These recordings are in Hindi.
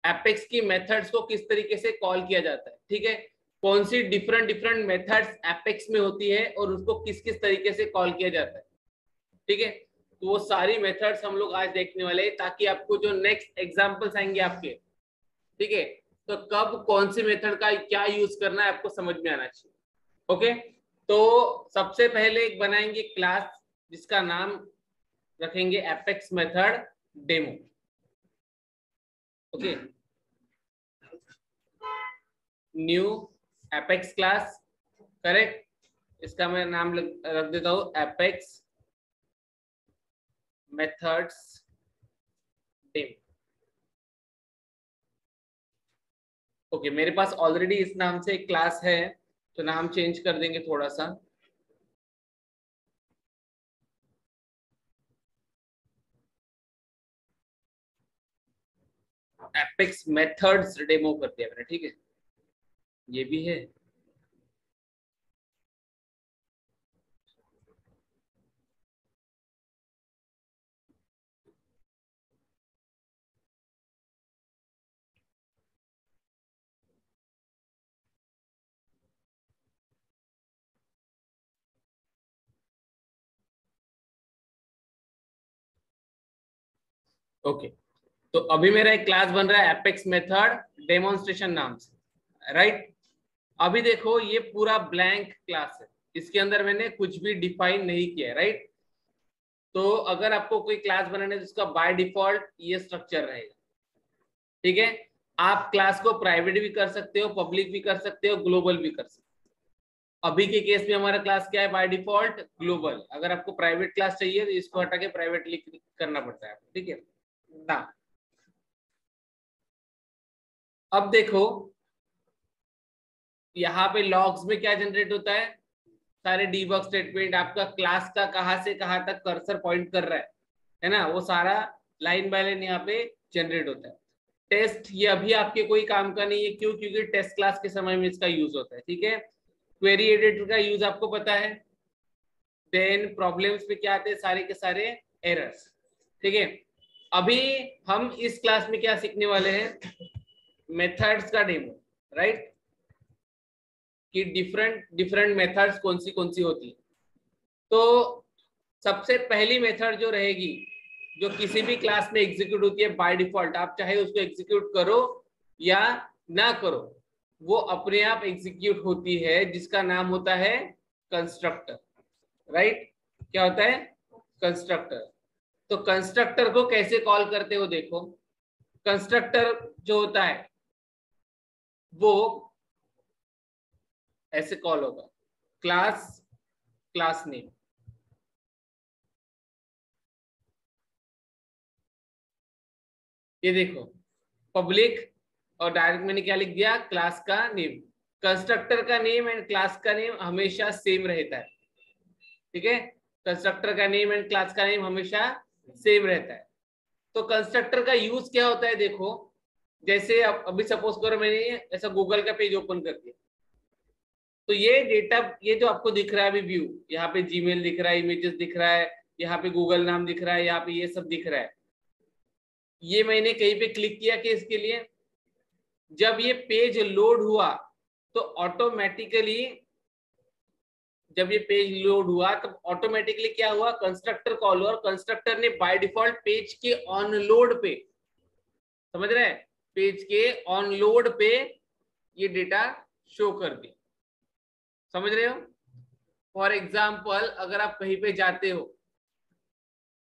एपेक्स की मेथड्स को किस तरीके से कॉल किया जाता है, ठीक है, कौन सी डिफरेंट डिफरेंट मेथड्स एपेक्स में होती है और उसको किस किस तरीके से कॉल किया जाता है, ठीक है। तो वो सारी मेथड्स हम लोग आज देखने वाले हैं, ताकि आपको जो नेक्स्ट एग्जांपल्स आएंगे आपके, ठीक है, तो कब कौन सी मेथड का क्या यूज करना है आपको समझ में आना चाहिए। ओके, तो सबसे पहले एक बनाएंगे क्लास जिसका नाम रखेंगे apex method demo. Okay, new apex class, correct, इसका मैं नाम रख देता हूं एपेक्स मेथड्स डेमो। ओके, मेरे पास ऑलरेडी इस नाम से एक क्लास है, तो नाम चेंज कर देंगे थोड़ा सा। एपेक्स मेथड्स डेमो कर दिया मैंने, ठीक है, ये भी है। ओके, तो अभी मेरा एक क्लास बन रहा है एपेक्स मेथड डेमोन्स्ट्रेशन नाम से, राइट। अभी देखो ये पूरा ब्लैंक क्लास है, इसके अंदर मैंने कुछ भी डिफाइन नहीं किया है, राइट। तो अगर आपको कोई क्लास बनाने है तो उसका बाय डिफॉल्ट ये स्ट्रक्चर रहेगा, ठीक है। आप क्लास को प्राइवेट भी कर सकते हो, पब्लिक भी कर सकते हो, ग्लोबल भी कर सकते हो। अभी के केस में हमारा क्लास क्या है, बाय डिफॉल्ट ग्लोबल। अगर आपको प्राइवेट क्लास चाहिए तो इसको हटा के प्राइवेटली करना पड़ता है, ठीक है ना। अब देखो यहाँ पे लॉग्स में क्या जनरेट होता है, सारे डीबग स्टेटमेंट, आपका क्लास का कहां से कहां तक कर्सर पॉइंट कर रहा है ना, वो सारा लाइन बाय लाइन यहाँ पे जनरेट होता है। टेस्ट ये अभी आपके कोई काम का नहीं है, क्यों, क्योंकि टेस्ट क्लास के समय में इसका यूज होता है, ठीक है। क्वेरी एडिटर का यूज आपको पता है। देन प्रॉब्लम्स में क्या आते हैं, सारे के सारे एरर्स, ठीक है। अभी हम इस क्लास में क्या सीखने वाले हैं, मेथड्स का डेमो, राइट, कि डिफरेंट डिफरेंट मेथड्स कौन सी होती है। तो सबसे पहली मेथड जो रहेगी, जो किसी भी क्लास में एग्जीक्यूट होती है बाय डिफॉल्ट, आप चाहे उसको एग्जीक्यूट करो या ना करो, वो अपने आप एग्जीक्यूट होती है, जिसका नाम होता है कंस्ट्रक्टर, राइट। क्या होता है, कंस्ट्रक्टर। तो कंस्ट्रक्टर को कैसे कॉल करते हो, देखो कंस्ट्रक्टर जो होता है वो ऐसे कॉल होगा, क्लास क्लास नेम, ये देखो पब्लिक, और डायरेक्ट मैंने क्या लिख दिया, क्लास का नेम। कंस्ट्रक्टर का नेम एंड क्लास का नेम हमेशा सेम रहता है, ठीक है। कंस्ट्रक्टर का नेम एंड क्लास का नेम हमेशा सेम रहता है। तो कंस्ट्रक्टर का यूज क्या होता है, देखो जैसे अभी सपोज करो मैंने ऐसा गूगल का पेज ओपन कर दिया, तो ये डेटा, ये जो आपको दिख रहा है अभी व्यू, यहाँ पे जीमेल दिख रहा है, इमेजेस दिख रहा है, यहाँ पे गूगल नाम दिख रहा है, यहाँ पे ये सब दिख रहा है। ये मैंने कहीं पे क्लिक किया कि इसके लिए, जब ये पेज लोड हुआ तो ऑटोमेटिकली, जब ये पेज लोड हुआ तब ऑटोमेटिकली क्या हुआ, कंस्ट्रक्टर कॉल हुआ, और कंस्ट्रक्टर ने बाय डिफॉल्ट पेज के ऑन लोड पे, समझ रहे हैं, पेज के ऑन लोड पे ये डेटा शो कर दी, समझ रहे हो। फॉर एग्जाम्पल अगर आप कहीं पे जाते हो,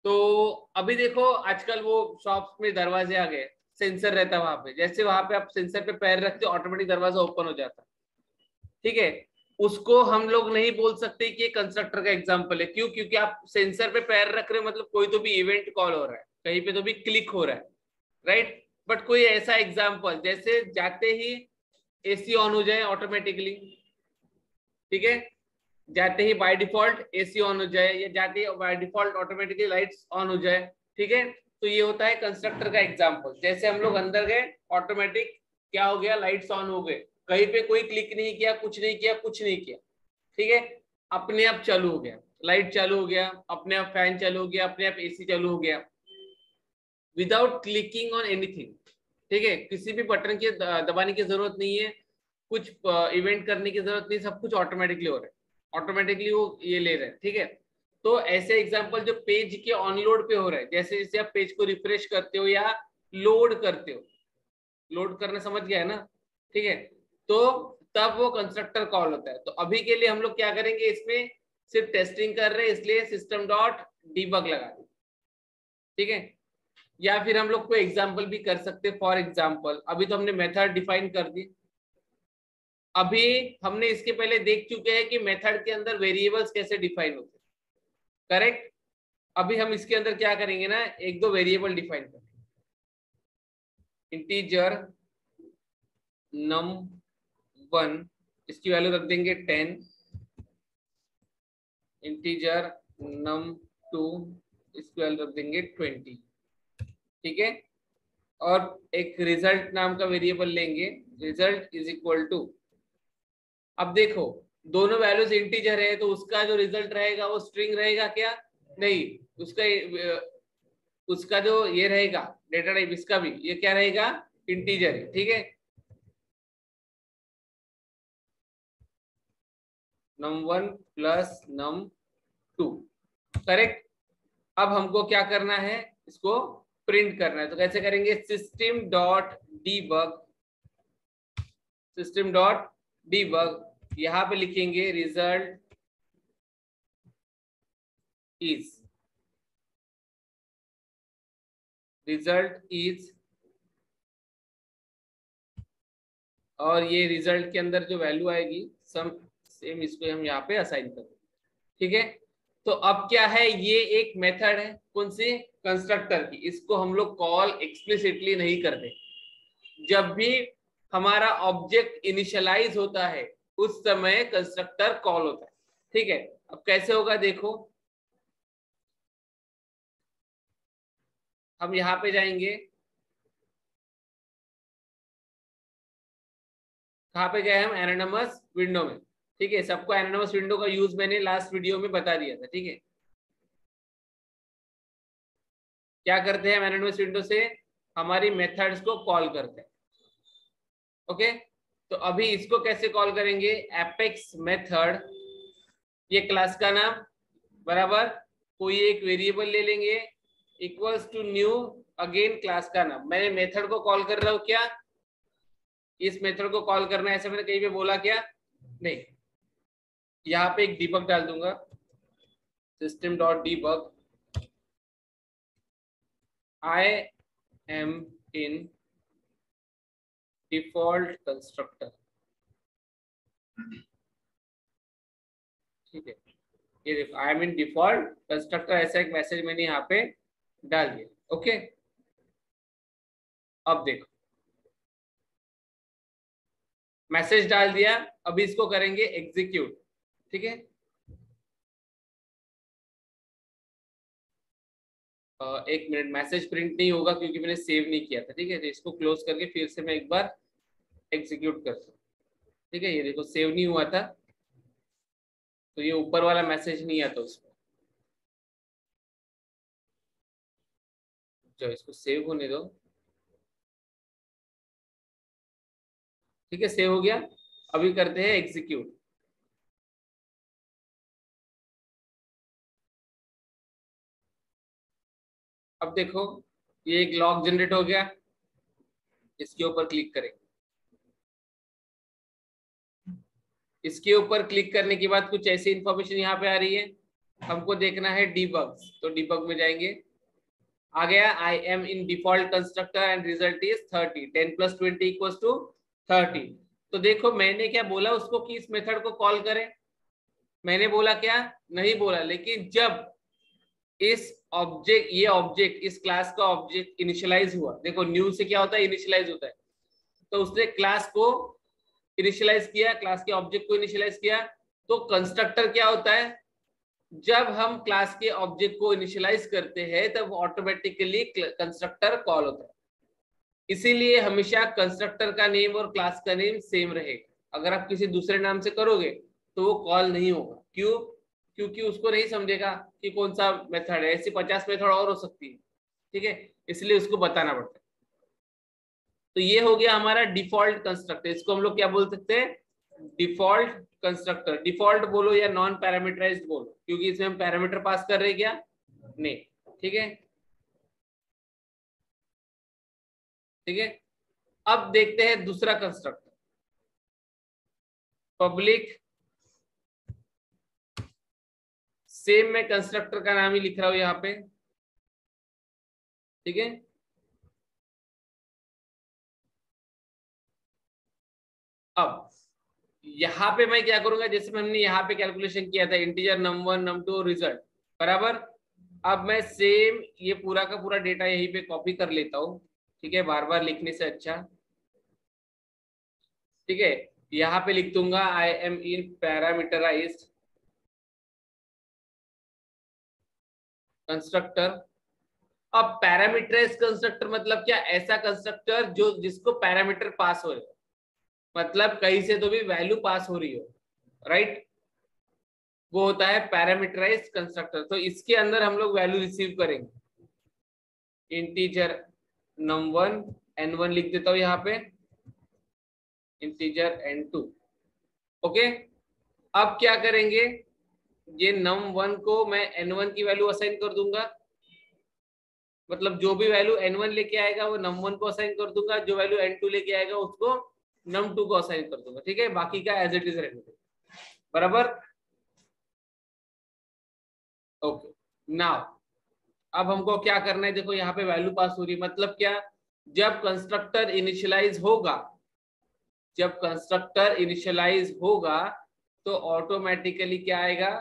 तो अभी देखो आजकल वो शॉप्स में दरवाजे आ गए, सेंसर रहता है वहां पे, जैसे वहां पे आप सेंसर पे पैर रखते हो ऑटोमेटिक दरवाजा ओपन हो जाता है, ठीक है। उसको हम लोग नहीं बोल सकते कि ये कंस्ट्रक्टर का एग्जांपल है, क्यों, क्योंकि आप सेंसर पे पैर रख रहे हो, मतलब कोई तो भी इवेंट कॉल हो रहा है, कहीं पे तो भी क्लिक हो रहा है, राइट। बट कोई ऐसा एग्जांपल जैसे जाते ही एसी ऑन हो जाए ऑटोमेटिकली, ठीक है, जाते ही बाय डिफॉल्ट एसी ऑन हो जाए, या जाते ही by default automatically lights on हो जाए, ठीक है। तो ये होता है कंस्ट्रक्टर का एग्जांपल। जैसे हम लोग अंदर गए, ऑटोमेटिक क्या हो गया, लाइट्स ऑन हो गए, कहीं पे कोई क्लिक नहीं किया, कुछ नहीं किया, कुछ नहीं किया, ठीक है, अपने आप चालू हो गया, लाइट चालू हो गया, अपने आप फैन चालू हो गया, अपने आप एसी चालू हो गया, विदाउट क्लिकिंग ऑन एनीथिंग, ठीक है, किसी भी बटन के दबाने की जरूरत नहीं है, कुछ इवेंट करने की जरूरत नहीं, सब कुछ ऑटोमेटिकली हो रहा है, ऑटोमेटिकली वो ये ले रहे हैं। ठीक है, तो ऐसे एग्जांपल जो पेज के ऑनलोड पे हो रहा है, जैसे जैसे आप पेज को रिफ्रेश करते हो या लोड करते हो, लोड करना समझ गया है ना? ठीक है, तो तब वो कंस्ट्रक्टर कॉल होता है। तो अभी के लिए हम लोग क्या करेंगे, इसमें सिर्फ टेस्टिंग कर रहे हैं, इसलिए सिस्टम डॉट डीबग लगा दें। ठीक है, या फिर हम लोग कोई एग्जांपल भी कर सकते हैं। फॉर एग्जांपल अभी तो हमने मेथड डिफाइन कर दी, अभी हमने इसके पहले देख चुके हैं कि मेथड के अंदर वेरिएबल्स कैसे डिफाइन होते हैं, करेक्ट? अभी हम इसके अंदर क्या करेंगे ना, एक दो वेरिएबल डिफाइन करेंगे। इंटीजर num1 इसकी वैल्यू रख देंगे 10, इंटीजर num2 इसकी वैल्यू रख देंगे 20। ठीक है, और एक रिजल्ट नाम का वेरिएबल लेंगे, रिजल्ट इज इक्वल टू, अब देखो दोनों वैल्यूज इंटीजर है तो उसका जो रिजल्ट रहेगा वो स्ट्रिंग रहेगा क्या? नहीं, उसका जो ये रहेगा डेटा टाइप, इसका भी ये क्या रहेगा? इंटीजर है। ठीक है, num1 प्लस num2, करेक्ट? अब हमको क्या करना है, इसको प्रिंट करना है। तो कैसे करेंगे, system dot debug, system dot debug, यहां पे लिखेंगे रिजल्ट इज, रिजल्ट इज, और ये रिजल्ट के अंदर जो वैल्यू आएगी सम सेम, इसको हम यहाँ पे असाइन कर देंगे। ठीक है, तो अब क्या है, ये एक मेथड है, कौन सी? कंस्ट्रक्टर की। इसको हम लोग कॉल एक्सप्लिसिटली नहीं करते। जब भी हमारा ऑब्जेक्ट इनिशियलाइज होता है उस समय कंस्ट्रक्टर कॉल होता है। ठीक है, अब कैसे होगा देखो, हम यहाँ पे जाएंगे, कहाँ पे गए हम? एनानोमस विंडो में। ठीक है, सबको एनानोमस विंडो का यूज मैंने लास्ट वीडियो में बता दिया था। ठीक है, क्या करते हैं हम एनानोमस विंडो से? हमारी मेथड्स को कॉल करते हैं। ओके, तो अभी इसको कैसे कॉल करेंगे? एपेक्स मेथड, ये क्लास का नाम बराबर, कोई एक वेरिएबल ले लेंगे, equals to new, again class का नाम। मैंने मेथड को कॉल कर रहा हूं क्या? इस मेथड को कॉल करना है, ऐसा मैंने कहीं पे बोला क्या? नहीं। यहाँ पे एक डीबग डाल दूंगा, system dot debug, I am in default constructor. ठीक है, ये देखो I am in default constructor, ऐसा एक मैसेज मैंने यहाँ पे डाल दिया। ओके, अब देखो मैसेज डाल दिया, अभी इसको करेंगे एग्जीक्यूट। ठीक है, एक मिनट, मैसेज प्रिंट नहीं होगा क्योंकि मैंने सेव नहीं किया था। ठीक है, तो इसको क्लोज करके फिर से मैं एक बार एग्जीक्यूट करता हूँ। ठीक है, ये देखो सेव नहीं हुआ था, तो ये ऊपर वाला मैसेज नहीं आता उसमें। जो इसको सेव होने दो। ठीक है, सेव हो गया, अभी करते हैं एग्जीक्यूट। अब देखो ये एक लॉग जनरेट हो गया, इसके ऊपर क्लिक करेंगे। इसके ऊपर क्लिक करने के बाद कुछ ऐसी इंफॉर्मेशन यहाँ पे आ रही है, हमको देखना है डीबग्स, तो डीबग में जाएंगे, आ गया I am in default constructor and result is 30, 10 plus 20 equals to 30। तो देखो मैंने क्या बोला उसको कि इस मेथड को कॉल करें, मैंने बोला क्या? नहीं बोला। लेकिन जब इस ऑब्जेक्ट, ये ऑब्जेक्ट इस क्लास का ऑब्जेक्ट इनिशियलाइज हुआ, देखो न्यू से क्या होता है? इनिशियलाइज होता है। तो उसने क्लास को इनिशियलाइज किया, क्लास के ऑब्जेक्ट को इनिशियलाइज किया। तो कंस्ट्रक्टर क्या होता है? जब हम क्लास के ऑब्जेक्ट को इनिशियलाइज करते हैं तब ऑटोमेटिकली कंस्ट्रक्टर कॉल होता है। इसीलिए हमेशा कंस्ट्रक्टर का नेम और क्लास का नेम सेम रहेगा। अगर आप किसी दूसरे नाम से करोगे तो वो कॉल नहीं होगा। क्यों? क्योंकि उसको नहीं समझेगा कि कौन सा मेथड है, ऐसी 50 मेथड और हो सकती है। ठीक है, इसलिए उसको बताना पड़ता है। तो ये हो गया हमारा डिफॉल्ट कंस्ट्रक्टर। इसको हम लोग क्या बोल सकते हैं? Default constructor. डिफॉल्ट बोलो या नॉन पैरामीटराइज्ड बोलो, क्योंकि इसमें हम पैरामीटर पास कर रहे हैं क्या? नहीं। ठीक है, ठीक है। अब देखते हैं दूसरा कंस्ट्रक्टर, पब्लिक। सेम मैं कंस्ट्रक्टर का नाम ही लिख रहा हूं यहाँ पे, ठीक है। अब यहाँ पे मैं क्या करूंगा, जैसे हमने यहाँ पे कैलकुलेशन किया था इंटीजर num1 num2 रिजल्ट बराबर। अब मैं सेम ये पूरा का पूरा डेटा यहीं पे कॉपी कर लेता हूँ, ठीक है, बार बार लिखने से अच्छा। ठीक है, यहाँ पे लिख दूंगा I am in parameterised constructor. अब पैरामीटराइज्ड कंस्ट्रक्टर मतलब क्या? ऐसा कंस्ट्रक्टर जो जिसको पैरामीटर पास हो रहे, मतलब कहीं से तो भी वैल्यू पास हो रही हो, राइट, वो होता है पैरामीटराइज्ड कंस्ट्रक्टर। तो इसके अंदर हम लोग वैल्यू रिसीव करेंगे, इंटीजर num1 n1 लिख देता हूं यहाँ पे, इंटीजर n2। ओके, अब क्या करेंगे, ये num1 को मैं n1 की वैल्यू असाइन कर दूंगा, मतलब जो भी वैल्यू n1 लेके आएगा वो num1 को असाइन कर दूंगा, जो वैल्यू n2 लेके आएगा उसको num2 को असाइन कर दूंगा, ठीक है, बाकी का एज इट इज रहने दो, बराबर। ओके, नाउ अब हमको क्या करना है, देखो यहाँ पे वैल्यू पास हो रही, मतलब क्या, जब कंस्ट्रक्टर इनिशियलाइज होगा, जब कंस्ट्रक्टर इनिशियलाइज होगा तो ऑटोमेटिकली क्या आएगा,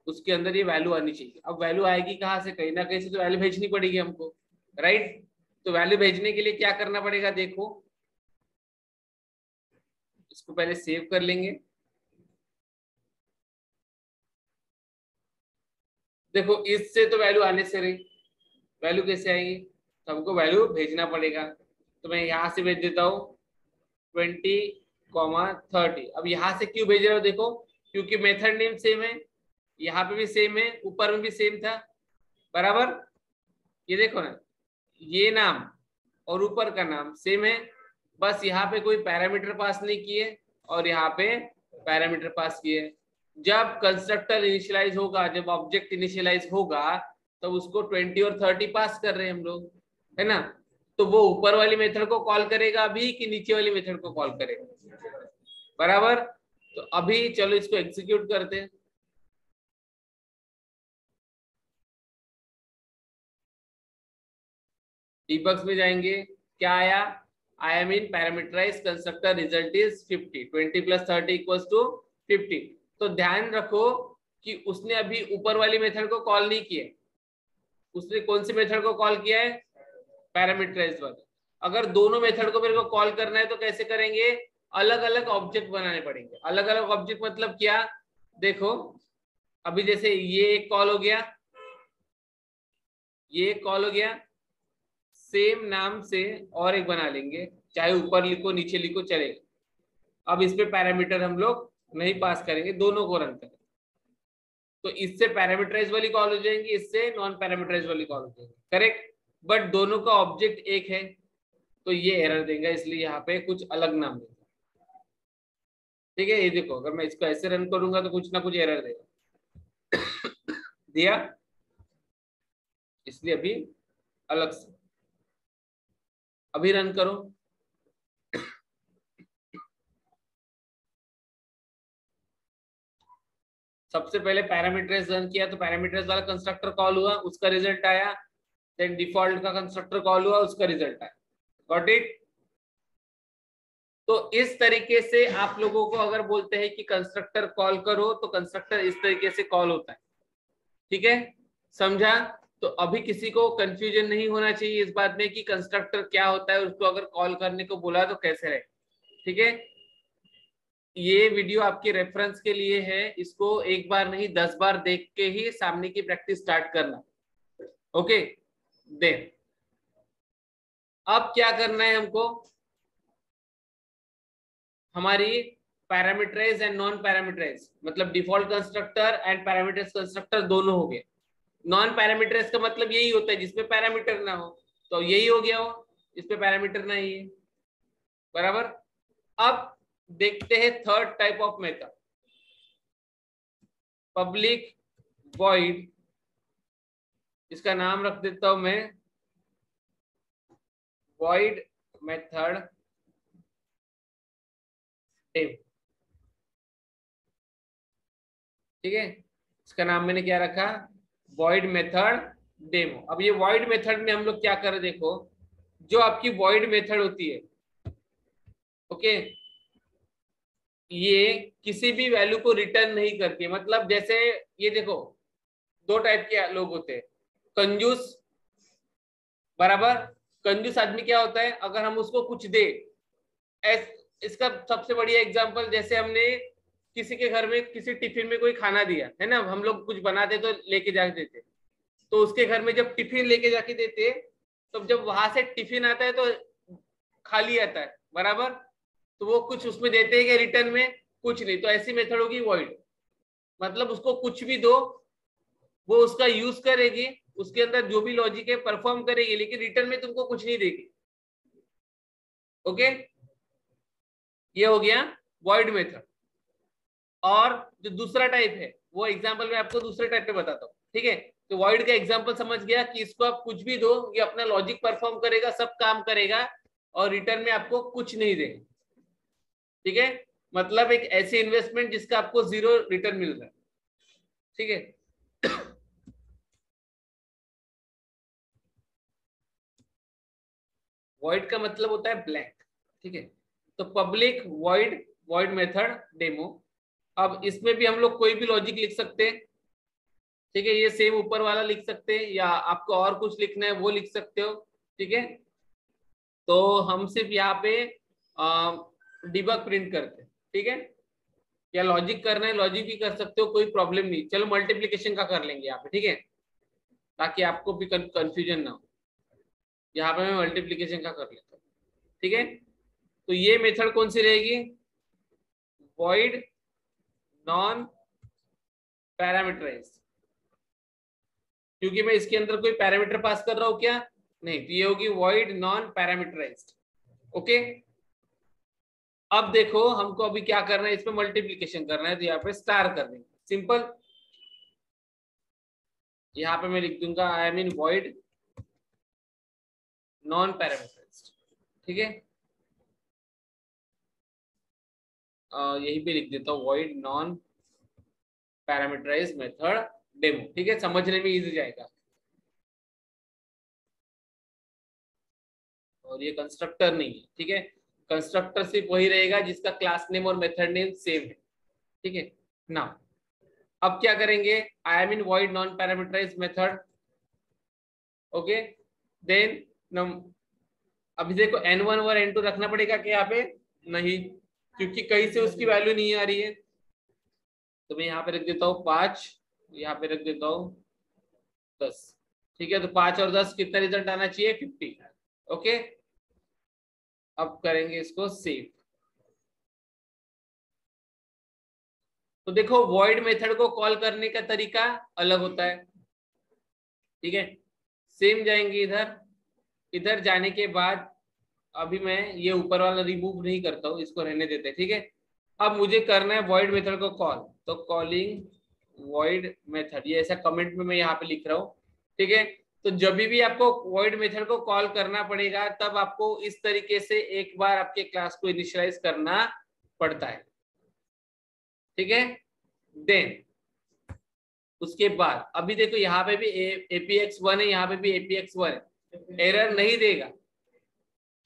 उसके अंदर ये वैल्यू आनी चाहिए। अब वैल्यू आएगी कहाँ से? कहीं ना कहीं से तो वैल्यू भेजनी पड़ेगी हमको, राइट। तो वैल्यू भेजने के लिए क्या करना पड़ेगा, देखो इसको पहले सेव कर लेंगे। देखो इससे तो वैल्यू आने से रही, वैल्यू कैसे आएगी? तो हमको वैल्यू भेजना पड़ेगा, तो मैं यहाँ से भेज देता हूँ 20,30। अब यहाँ से क्यों भेज रहा हूँ, देखो क्योंकि मेथड नेम सेम है, यहाँ पे भी सेम है, ऊपर में भी सेम था, बराबर। ये देखो ना, ये नाम और ऊपर का नाम सेम है, बस यहाँ पे कोई पैरामीटर पास नहीं किए और यहाँ पे पैरामीटर पास किए। जब कंस्ट्रक्टर इनिशियलाइज होगा, जब ऑब्जेक्ट इनिशियलाइज होगा, तब उसको 20 और 30 पास कर रहे हैं हम लोग, है ना। तो वो ऊपर वाली मेथड को कॉल करेगा अभी कि नीचे वाली मेथड को कॉल करेगा, बराबर। तो अभी चलो इसको एग्जीक्यूट करते हैं। डीबग्स में जाएंगे, क्या आया, I am in parameterised constructor, result is 50, 20 + 30 = 50। तो ध्यान रखो कि उसने अभी ऊपर वाली मेथड को कॉल नहीं किया, उसने कौन सी मेथड को कॉल किया है? पैरामीटराइज्ड वाला। अगर दोनों मेथड को मेरे को कॉल करना है तो कैसे करेंगे? अलग अलग ऑब्जेक्ट बनाने पड़ेंगे। अलग अलग ऑब्जेक्ट मतलब क्या, देखो अभी जैसे ये एक कॉल हो गया, ये एक कॉल हो गया, सेम नाम से और एक बना लेंगे, चाहे ऊपर लिखो नीचे लिखो चलेगा। अब इस पे पैरामीटर हम लोग नहीं पास करेंगे, दोनों को रन करेंगे, तो इससे पैरामीटराइज वाली कॉल हो जाएंगी, इससे नॉन पैरामीटराइज वाली कॉल हो जाएंगी, करेक्ट। बट दोनों का ऑब्जेक्ट एक है, तो ये एरर देगा, इसलिए यहाँ पे कुछ अलग नाम देगा, ठीक है। ये देखो अगर मैं इसको ऐसे रन करूंगा तो कुछ ना कुछ एरर देगा दिया, इसलिए अभी अलग से, अभी रन करो। सबसे पहले पैरामीटराइज रन किया तो पैरामीटराइज वाला कंस्ट्रक्टर कॉल हुआ, उसका रिजल्ट आया। देन डिफॉल्ट का कंस्ट्रक्टर कॉल हुआ, उसका रिजल्ट आया। Got it. तो इस तरीके से आप लोगों को अगर बोलते हैं कि कंस्ट्रक्टर कॉल करो तो कंस्ट्रक्टर इस तरीके से कॉल होता है, ठीक है, समझा। तो अभी किसी को कंफ्यूजन नहीं होना चाहिए इस बात में कि कंस्ट्रक्टर क्या होता है, उसको अगर कॉल करने को बोला तो कैसे रहे, ठीक है। ये वीडियो आपके रेफरेंस के लिए है, इसको एक बार नहीं 10 बार देख के ही सामने की प्रैक्टिस स्टार्ट करना, ओके। देन अब क्या करना है हमको, हमारी पैरामीटराइज एंड नॉन पैरामीटराइज, मतलब default constructor and parameterise constructor दोनों हो गए। नॉन पैरामीटराइज का मतलब यही होता है जिसमें पैरामीटर ना हो, तो यही हो गया हो, इसमें पैरामीटर नहीं है, बराबर। अब देखते हैं third type of method, public void, इसका नाम रख देता हूं मैं वॉइड मेथड डेमो। ठीक है, इसका नाम मैंने क्या रखा, वॉइड मेथड डेमो। अब ये वॉइड मेथड में हम लोग क्या करें, देखो जो आपकी वॉइड मेथड होती है, ओके, ये किसी भी वैल्यू को रिटर्न नहीं करती है। मतलब जैसे ये देखो, दो टाइप के लोग होते हैं, कंजूस, बराबर। कंजूस आदमी क्या होता है, अगर हम उसको कुछ दे, इसका सबसे बढ़िया एग्जांपल, जैसे हमने किसी के घर में किसी टिफिन में कोई खाना दिया है ना, हम लोग कुछ बनाते तो लेके जाके देते, तो उसके घर में जब टिफिन लेके जाके देते, तो जब वहां से टिफिन आता है तो खाली आता है, बराबर। तो वो कुछ उसमें देते हैं कि रिटर्न में कुछ नहीं, तो ऐसी मेथड होगी वॉइड। मतलब उसको कुछ भी दो, वो उसका यूज करेगी, उसके अंदर जो भी लॉजिक है परफॉर्म करेगी, लेकिन रिटर्न में तुमको कुछ नहीं देगी। ओके, ये हो गया वॉइड मेथड। और जो दूसरा टाइप है, वो एग्जांपल मैं आपको दूसरे टाइप पे बताता हूँ, ठीक है। तो वॉइड का एग्जांपल समझ गया कि इसको आप कुछ भी दो, ये अपना लॉजिक परफॉर्म करेगा, सब काम करेगा, और रिटर्न में आपको कुछ नहीं देगा। ठीक है, मतलब एक ऐसी इन्वेस्टमेंट जिसका आपको जीरो रिटर्न मिल रहा है। ठीक है, वॉइड का मतलब होता है ब्लैंक। ठीक है, तो public void, void method demo. अब इसमें भी हम लोग कोई भी लॉजिक लिख सकते हैं। ठीक है, ये सेम ऊपर वाला लिख सकते हैं, या आपको और कुछ लिखना है वो लिख सकते हो। ठीक है, तो हम सिर्फ यहाँ पे डिबग प्रिंट करते हैं। ठीक है, या लॉजिक करना है लॉजिक भी कर सकते हो, कोई प्रॉब्लम नहीं। चलो मल्टीप्लीकेशन का कर लेंगे यहाँ पे, ठीक है, ताकि आपको भी कंफ्यूजन ना हो। यहाँ पे मैं मल्टीप्लीकेशन का कर लेता हूँ। ठीक है, तो ये मेथड कौन सी रहेगी, वॉइड नॉन पैरामीटराइज्ड, क्योंकि मैं इसके अंदर कोई पैरामीटर पास कर रहा हूँ क्या, नहीं, तो ये होगी वॉइड नॉन पैरामीटराइज्ड। ओके, अब देखो हमको अभी क्या करना है, इसमें मल्टीप्लीकेशन करना है, तो यहाँ पे स्टार कर देंगे, सिंपल। यहाँ पे मैं लिख दूंगा I mean void non parameterised. ठीक है, यही पे लिख देता हूँ void non parameterised method demo. ठीक है, समझने में इजी जाएगा। और ये कंस्ट्रक्टर नहीं है, ठीक है, कंस्ट्रक्टर सिर्फ वही रहेगा जिसका क्लास नेम और मेथड नेम सेम है। ठीक है ना, अब क्या करेंगे, I am in void non parameterised method. Okay, then अभी देखो n1 और n2 रखना पड़ेगा क्या यहाँ पे, नहीं, क्योंकि कहीं से उसकी वैल्यू नहीं आ रही है। तो मैं यहाँ पे रख देता हूँ 5, यहाँ पे रख देता हूँ 10। ठीक है, तो 5 और 10 कितना रिजल्ट आना चाहिए, 50। ओके, अब करेंगे इसको सेव। तो देखो वॉइड मेथड को कॉल करने का तरीका अलग होता है। ठीक है, सेम जाएंगे इधर, इधर जाने के बाद अभी मैं ये ऊपर वाला रिमूव नहीं करता हूँ, इसको रहने देते हैं। ठीक है, अब मुझे करना है वॉइड मेथड को कॉल, तो कॉलिंग वॉइड मेथड, ये ऐसा कमेंट में मैं यहाँ पे लिख रहा हूँ। ठीक है, तो जब भी आपको वॉइड मेथड को कॉल करना पड़ेगा, तब आपको इस तरीके से एक बार आपके क्लास को इनिशियलाइज करना पड़ता है। ठीक है, देन उसके बाद अभी देखो यहाँ पे भी apx1 है, यहाँ पे भी apx1 है, एरर नहीं देगा।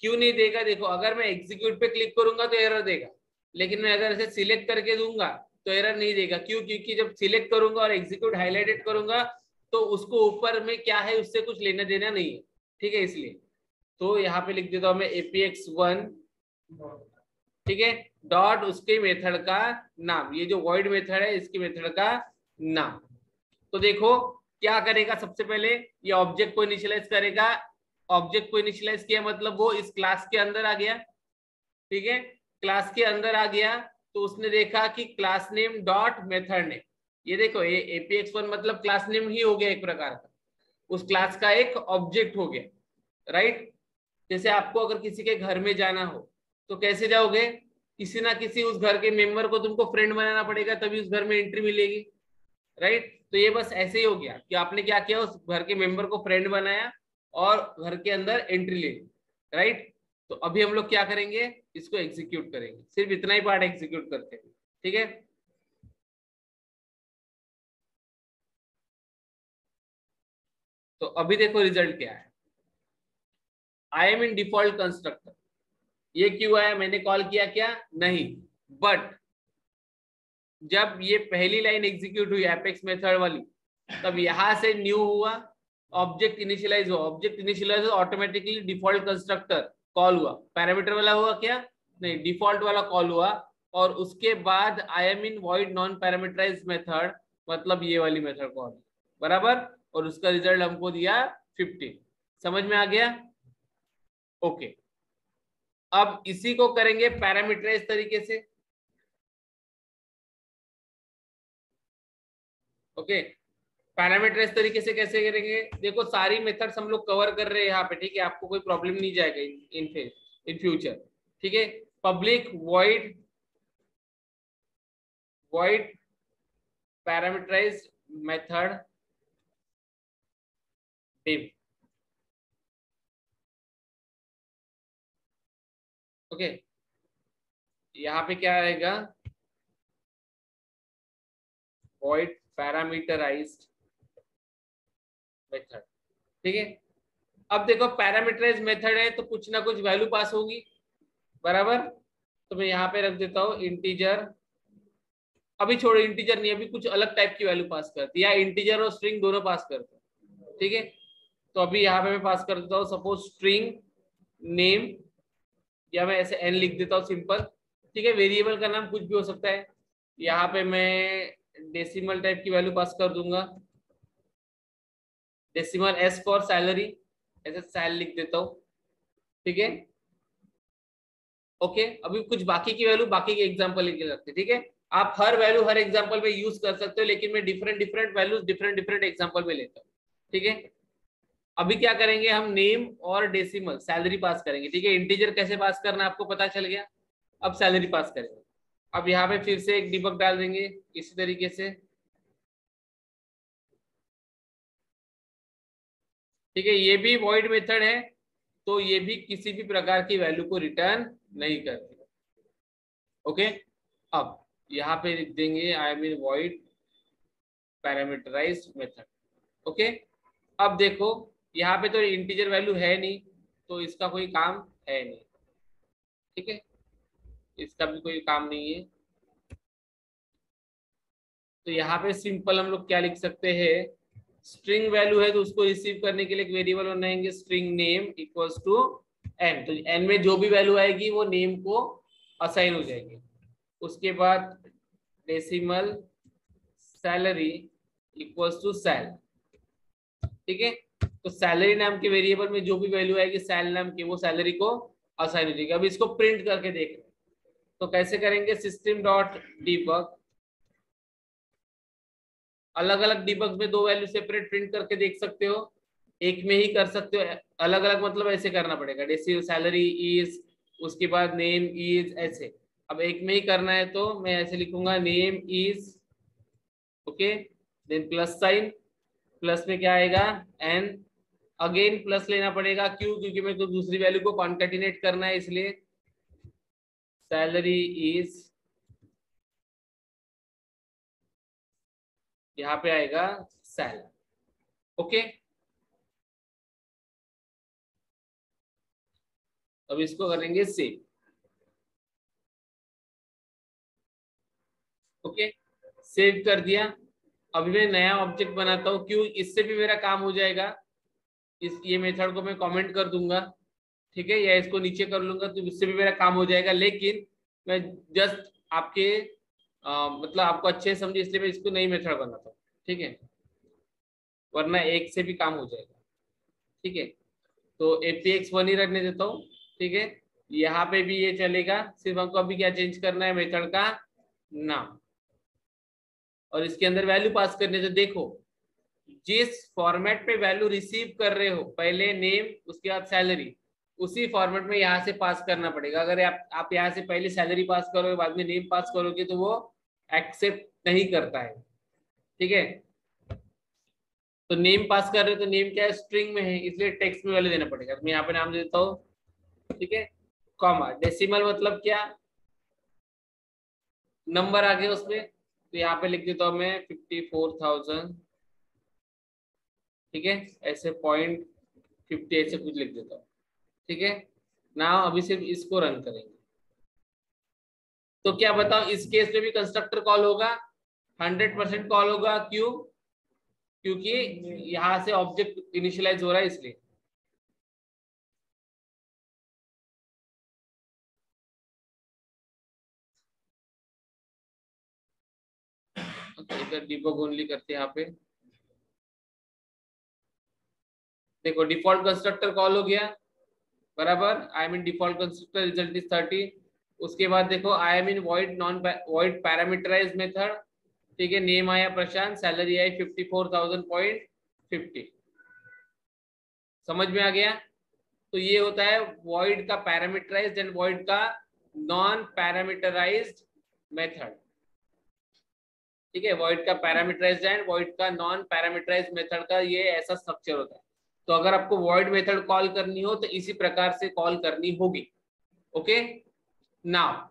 क्यों नहीं देगा, देखो अगर मैं एग्जीक्यूट पे क्लिक करूंगा तो एरर देगा, लेकिन मैं अगर इसे सिलेक्ट करके दूंगा तो एरर नहीं देगा। क्यों, क्योंकि जब सिलेक्ट करूंगा और एग्जीक्यूट हाईलाइटेड करूंगा तो उसको ऊपर में क्या है उससे कुछ लेना देना नहीं है। ठीक है, इसलिए तो यहाँ पे लिख देता हूँ मैं apx1, ठीक है, डॉट उसके मेथड का नाम, ये जो वॉइड मेथड है इसकी मेथड का नाम। तो देखो क्या करेगा, सबसे पहले ये ऑब्जेक्ट को इनिशियलाइज करेगा। ऑब्जेक्ट को इनिशियलाइज किया मतलब वो इस क्लास के अंदर आ गया। ठीक है, क्लास के अंदर आ गया तो उसने देखा कि class name dot method name, ये देखो ये apx1 मतलब क्लास नेम ही हो गया एक प्रकार का, उस क्लास का एक ऑब्जेक्ट हो गया, राइट। जैसे आपको अगर किसी के घर में जाना हो तो कैसे जाओगे, किसी ना किसी उस घर के मेंबर को तुमको फ्रेंड बनाना पड़ेगा, तभी उस घर में एंट्री मिलेगी, राइट। तो ये बस ऐसे ही हो गया कि आपने क्या किया, उस घर के मेंबर को फ्रेंड बनाया और घर के अंदर एंट्री ले ली, राइट। तो अभी हम लोग क्या करेंगे, इसको एग्जीक्यूट करेंगे, सिर्फ इतना ही पार्ट एग्जीक्यूट करते हैं, ठीक है। तो अभी देखो रिजल्ट क्या है, आई एम इन डिफॉल्ट कंस्ट्रक्टर। ये क्यों आया, मैंने कॉल किया क्या, नहीं, बट जब ये पहली लाइन एग्जीक्यूट हुई एपेक्स मेथड वाली, तब यहां से न्यू हुआ, ऑब्जेक्ट इनिशियलाइज हुआ, object initialise automatically default constructor call हुआ, पैरामीटर वाला हुआ क्या, नहीं, डिफॉल्ट वाला कॉल हुआ। और उसके बाद I am in void non parameterise method, मतलब ये वाली मेथड कॉल, बराबर। और उसका रिजल्ट हमको दिया 50। समझ में आ गया, ओके। अब इसी को करेंगे पैरामीटराइज तरीके से, ओके। पैरामीटराइज तरीके से कैसे करेंगे, देखो सारी मेथड्स हम लोग कवर कर रहे हैं यहाँ पे, ठीक है, आपको कोई प्रॉब्लम नहीं जाएगा इन फ्यूचर, ठीक है। Public void parameterise method div, okay. यहाँ पे क्या आएगा, वॉइड पैरामीटराइज्ड मेथड, ठीक है। अब देखो पैरामीटराइज मेथड है तो कुछ ना कुछ वैल्यू पास होगी, बराबर। तो मैं यहाँ पे रख देता हूँ इंटीजर, अभी छोड़ो इंटीजर नहीं, अभी कुछ अलग टाइप की वैल्यू पास करती है, या इंटीजर और स्ट्रिंग दोनों पास करते हैं, ठीक है। तो अभी यहाँ पे मैं पास कर देता हूँ सपोज स्ट्रिंग नेम, या मैं ऐसे एन लिख देता हूँ सिंपल, ठीक है। वेरिएबल का नाम कुछ भी हो सकता है, यहाँ पे मैं डेसिमल टाइप की वैल्यू पास कर दूंगा, डेसिमल एस फॉर सैलरी, ऐसे सैल लिख देता हूँ, ठीक है, ओके। अभी कुछ बाकी की वैल्यू बाकी के एग्जांपल लेके लगते, ठीक है। आप हर वैल्यू हर एग्जांपल में यूज कर सकते हो, लेकिन मैं different different values different different example में लेता हूँ, ठीक है। अभी क्या करेंगे हम, नेम और डेसिमल सैलरी पास करेंगे, ठीक है। इंटीजर कैसे पास करना आपको पता चल गया, अब सैलरी पास करेंगे। अब यहाँ पे फिर से एक डिबग डाल देंगे इसी तरीके से, ठीक है। ये भी वॉइड मेथड है, तो ये भी किसी भी प्रकार की वैल्यू को रिटर्न नहीं करती, ओके। अब यहाँ पे लिख देंगे I mean void parameterised method, okay. अब देखो यहाँ पे तो इंटीजर वैल्यू है नहीं, तो इसका कोई काम है नहीं, ठीक है, इसका भी कोई काम नहीं है। तो यहाँ पे सिंपल हम लोग क्या लिख सकते हैं, स्ट्रिंग वैल्यू है तो उसको रिसीव करने के लिए एक वेरिएबल बनाएंगे, string name equals to N, तो एन में जो भी वैल्यू आएगी वो नेम को असाइन हो जाएगी। उसके बाद decimal salary equals to sal, ठीक है। तो सैलरी नाम के वेरिएबल में जो भी वैल्यू आएगी सैल नाम की, वो सैलरी को असाइन हो जाएगी। अब इसको प्रिंट करके देख रहे हैं, तो कैसे करेंगे, सिस्टम डॉट डिबग, अलग अलग डिबग में दो वैल्यू सेपरेट प्रिंट करके देख सकते हो, एक में ही कर सकते हो, अलग अलग मतलब ऐसे करना पड़ेगा, जैसे सैलरी इज, उसके बाद नेम इज, ऐसे। अब एक में ही करना है तो मैं ऐसे लिखूंगा name is, okay, then plus sign, plus में क्या आएगा एन, अगेन प्लस लेना पड़ेगा, क्यों, क्योंकि मेरे को दूसरी वैल्यू को कॉन्केटिनेट करना है, इसलिए सैलरी इज, यहाँ पे आएगा सैल, ओके। अब इसको करेंगे सेव, ओके, सेव कर दिया। अभी मैं नया ऑब्जेक्ट बनाता हूँ, क्यों, इससे भी मेरा काम हो जाएगा, इस ये मेथड को मैं कमेंट कर दूंगा, ठीक है, या इसको नीचे कर लूंगा, तो इससे भी मेरा काम हो जाएगा। लेकिन मैं जस्ट आपके मतलब आपको अच्छे से समझे इसलिए मैं इसको नई मेथड बनाता हूँ, ठीक है, वरना एक से भी काम हो जाएगा, ठीक है। तो apx1 ही रखने देता हूँ, ठीक है। यहाँ पे भी ये चलेगा, सिर्फ हमको अभी क्या चेंज करना है, मेथड का नाम, और इसके अंदर वैल्यू पास करने। तो देखो जिस फॉर्मेट पे वैल्यू रिसीव कर रहे हो, पहले नेम उसके बाद सैलरी, उसी फॉर्मेट में यहाँ से पास करना पड़ेगा। अगर आप यहाँ से पहले सैलरी पास करोगे बाद में नेम पास करोगे तो वो एक्सेप्ट नहीं करता है। ठीक है, तो नेम पास कर रहे हो तो नेम क्या है, स्ट्रिंग में है, इसलिए टेक्स्ट में वैल्यू देना पड़ेगा। मैं यहाँ पे नाम देता हूँ, ठीक है, कॉमा, डेसिमल मतलब क्या, नंबर आ गया उसमें, तो यहाँ पे लिख देता हूँ मैं 54,000, ठीक है, ऐसे 0.50 ऐसे कुछ लिख देता हूँ। ठीक है ना, अभी सिर्फ इसको रन करेंगे तो क्या बताओ, इस केस में भी कंस्ट्रक्टर कॉल होगा, 100% कॉल होगा। क्यों? क्योंकि यहां से ऑब्जेक्ट इनिशियलाइज हो रहा है इसलिए। इधर डिबग ओनली करते हैं यहाँ पे। देखो डिफॉल्ट कंस्ट्रक्टर कॉल हो गया, बराबर, I am in default constructor, result is 30। उसके बाद देखो I am in void non void parameterise method, ठीक है, नेम आया प्रशांत, सैलरी आई 54,000.50। समझ में आ गया? तो ये होता है वॉइड का पैरामीटराइज्ड एंड वॉइड का नॉन पैरामीटराइज्ड मेथड। ठीक है, वॉइड का पैरामीटराइज्ड एंड वॉइड का नॉन पैरामीटराइज्ड मेथड का ये ऐसा स्ट्रक्चर होता है। तो अगर आपको वॉइड मेथड कॉल करनी हो तो इसी प्रकार से कॉल करनी होगी। ओके, नाउ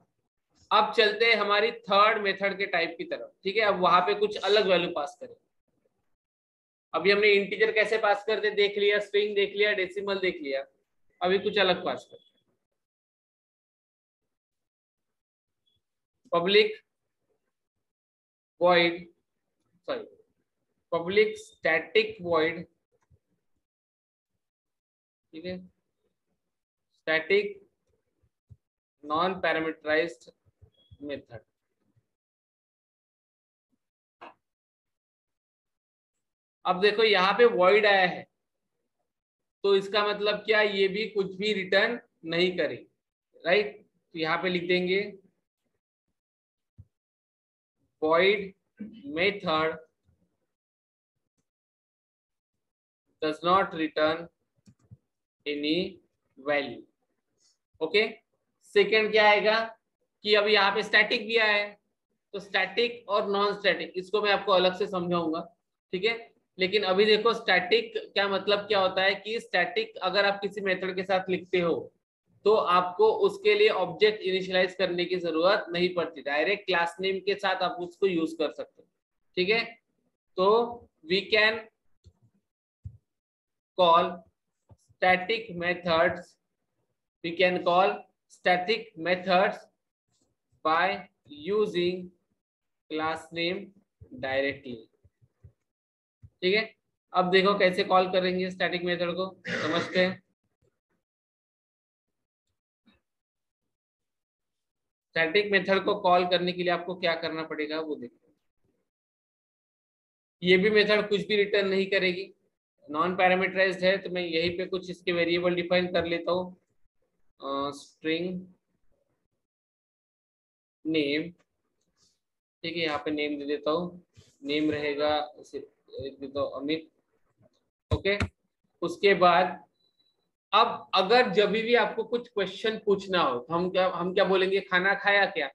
अब चलते हैं हमारी थर्ड मेथड के टाइप की तरफ। ठीक है, अब वहां पे कुछ अलग वैल्यू पास करें। अभी हमने इंटीजर कैसे पास करते देख लिया, स्ट्रिंग देख लिया, डेसिमल देख लिया, अभी कुछ अलग पास कर। Public void, sorry, public static void, ठीक है, static non parameterized method। अब देखो यहाँ पे void आया है तो इसका मतलब क्या, ये भी कुछ भी रिटर्न नहीं करेगी, राइट। तो यहाँ पे लिख देंगे void method does not return any value। Okay, second क्या आएगा कि अब यहाँ पे स्टैटिक भी आया है, तो स्टैटिक और नॉन स्टैटिक इसको मैं आपको अलग से समझाऊंगा। ठीक है, लेकिन अभी देखो स्टैटिक क्या मतलब क्या होता है कि स्टैटिक अगर आप किसी मेथड के साथ लिखते हो तो आपको उसके लिए ऑब्जेक्ट इनिशियलाइज करने की जरूरत नहीं पड़ती, डायरेक्ट क्लास नेम के साथ आप उसको यूज कर सकते हो। ठीक है, तो we can call static methods, we can call static methods by using class name directly। ठीक है, अब देखो कैसे कॉल करेंगे स्टैटिक मेथड को, समझते हैं। स्टैटिक मेथड को कॉल करने के लिए आपको क्या करना पड़ेगा वो देखो। ये भी मेथड कुछ भी रिटर्न नहीं करेगी, नॉन पैरामीटराइज्ड है, तो मैं यहीं पे कुछ इसके वेरिएबल डिफाइन कर लेता हूँ, स्ट्रिंग नेम, ठीक है, यहाँ पे नेम दे देता हूँ, नेम रहेगा सिर्फ देता हूँ अमित। ओके, उसके बाद अब अगर जब भी आपको कुछ क्वेश्चन पूछना हो तो हम क्या बोलेंगे, खाना खाया क्या,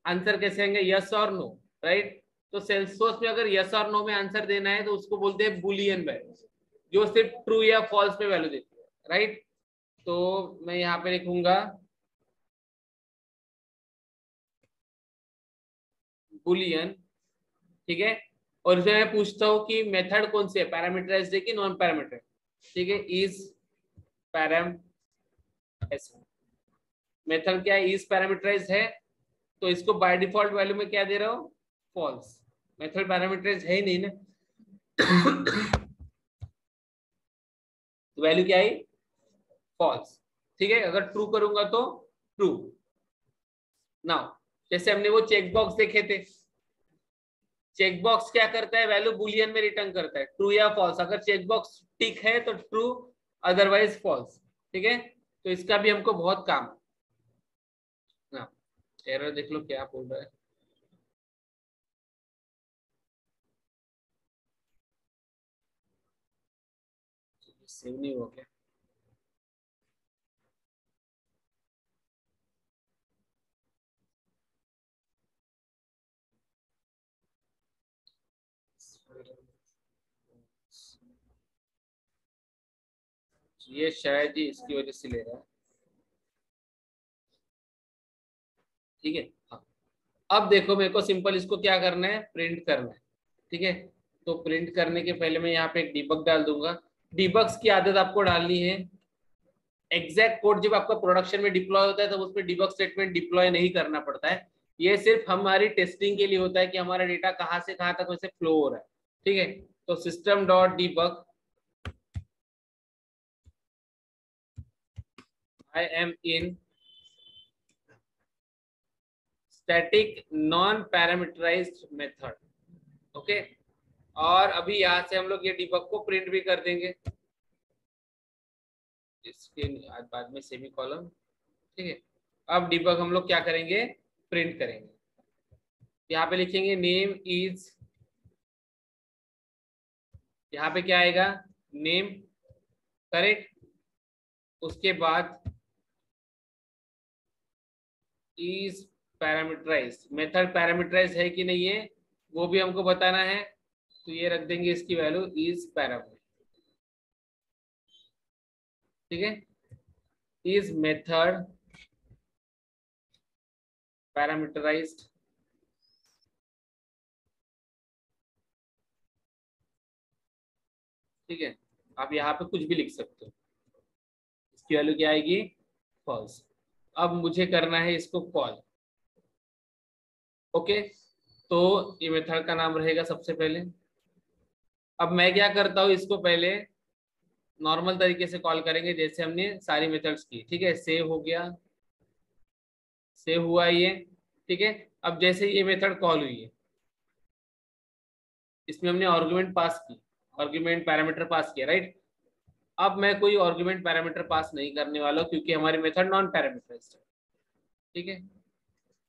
आंसर कैसे आएंगे, यस और नो, राइट। तो सेल्सफोर्स में अगर यस और नो में आंसर देना है तो उसको बोलते हैं बुलियन वैल्यू, जो सिर्फ ट्रू या फॉल्स में वैल्यू देती है, राइट। तो मैं यहाँ पे लिखूंगा बुलियन, ठीक है, और इसमें मैं पूछता हूँ कि मेथड कौन सी है, पैरामीटराइज्ड है कि नॉन पैरामीटराइज्ड, ठीक है, इज पैराम, ऐसा मेथड क्या है, इज पैरामीटराइज्ड है, तो इसको बाय डिफॉल्ट वैल्यू में क्या दे रहा हूँ, फॉल्स। मेथड पैरामीटराइज्ड है ही नहीं ना, तो वैल्यू क्या है, फॉल्स। ठीक है, अगर ट्रू करूंगा तो ट्रू। नाउ जैसे हमने वो चेक बॉक्स देखे थे, चेक बॉक्स क्या करता है, वैल्यू बुलियन में रिटर्न करता है, ट्रू या फॉल्स। अगर चेक बॉक्स टिक है तो ट्रू, अदरवाइज फॉल्स। ठीक है, तो इसका भी हमको बहुत काम है। एरर देख लो क्या बोल रहा है, सेव नहीं हुआ क्या, ये शायद ही इसकी वजह से ले रहा है। ठीक है, हाँ। अब देखो मेरे को सिंपल इसको क्या करना है, प्रिंट करना है। ठीक है, तो प्रिंट करने के पहले मैं यहाँ पे एक डिबग डाल दूंगा। डिबग्स की आदत आपको डालनी है। एग्जैक्ट कोड जब आपका प्रोडक्शन में डिप्लॉय होता है तब उसमें डिबग स्टेटमेंट डिप्लॉय नहीं करना पड़ता है। ये सिर्फ हमारी टेस्टिंग के लिए होता है कि हमारा डेटा कहाँ से कहाँ तक वैसे फ्लो हो रहा है। ठीक है, तो system dot debug I am in static non parameterised method. Okay, और अभी यहाँ से हम लोग ये डिबग को प्रिंट भी कर देंगे, इसके बाद में सेमी कॉलम। ठीक है, अब डिबग हम लोग क्या करेंगे, प्रिंट करेंगे। यहाँ पे लिखेंगे नेम इज, यहाँ पे क्या आएगा, नेम, करेक्ट। उसके बाद इज पैरामीटराइज, मेथड पैरामीटराइज है कि नहीं है वो भी हमको बताना है, तो ये रख देंगे इसकी वैल्यू इज पैरामीटर। ठीक है, इज मेथड पैरामीटराइज्ड। ठीक है, आप यहाँ पे कुछ भी लिख सकते हो, इसकी वैल्यू क्या आएगी, फॉल्स। अब मुझे करना है इसको कॉल। ओके, तो ये मेथड का नाम रहेगा सबसे पहले। अब मैं क्या करता हूँ, इसको पहले नॉर्मल तरीके से कॉल करेंगे जैसे हमने सारी मेथड्स की। ठीक है, सेव हो गया, सेव हुआ ये। ठीक है, अब जैसे ये मेथड कॉल हुई है, इसमें हमने आर्गुमेंट पास की, आर्गुमेंट पैरामीटर पास किया, राइट। अब मैं कोई आर्गुमेंट पैरामीटर पास नहीं करने वाला हूँ क्योंकि हमारी मेथड नॉन पैरामीटराइज्ड है। ठीक है,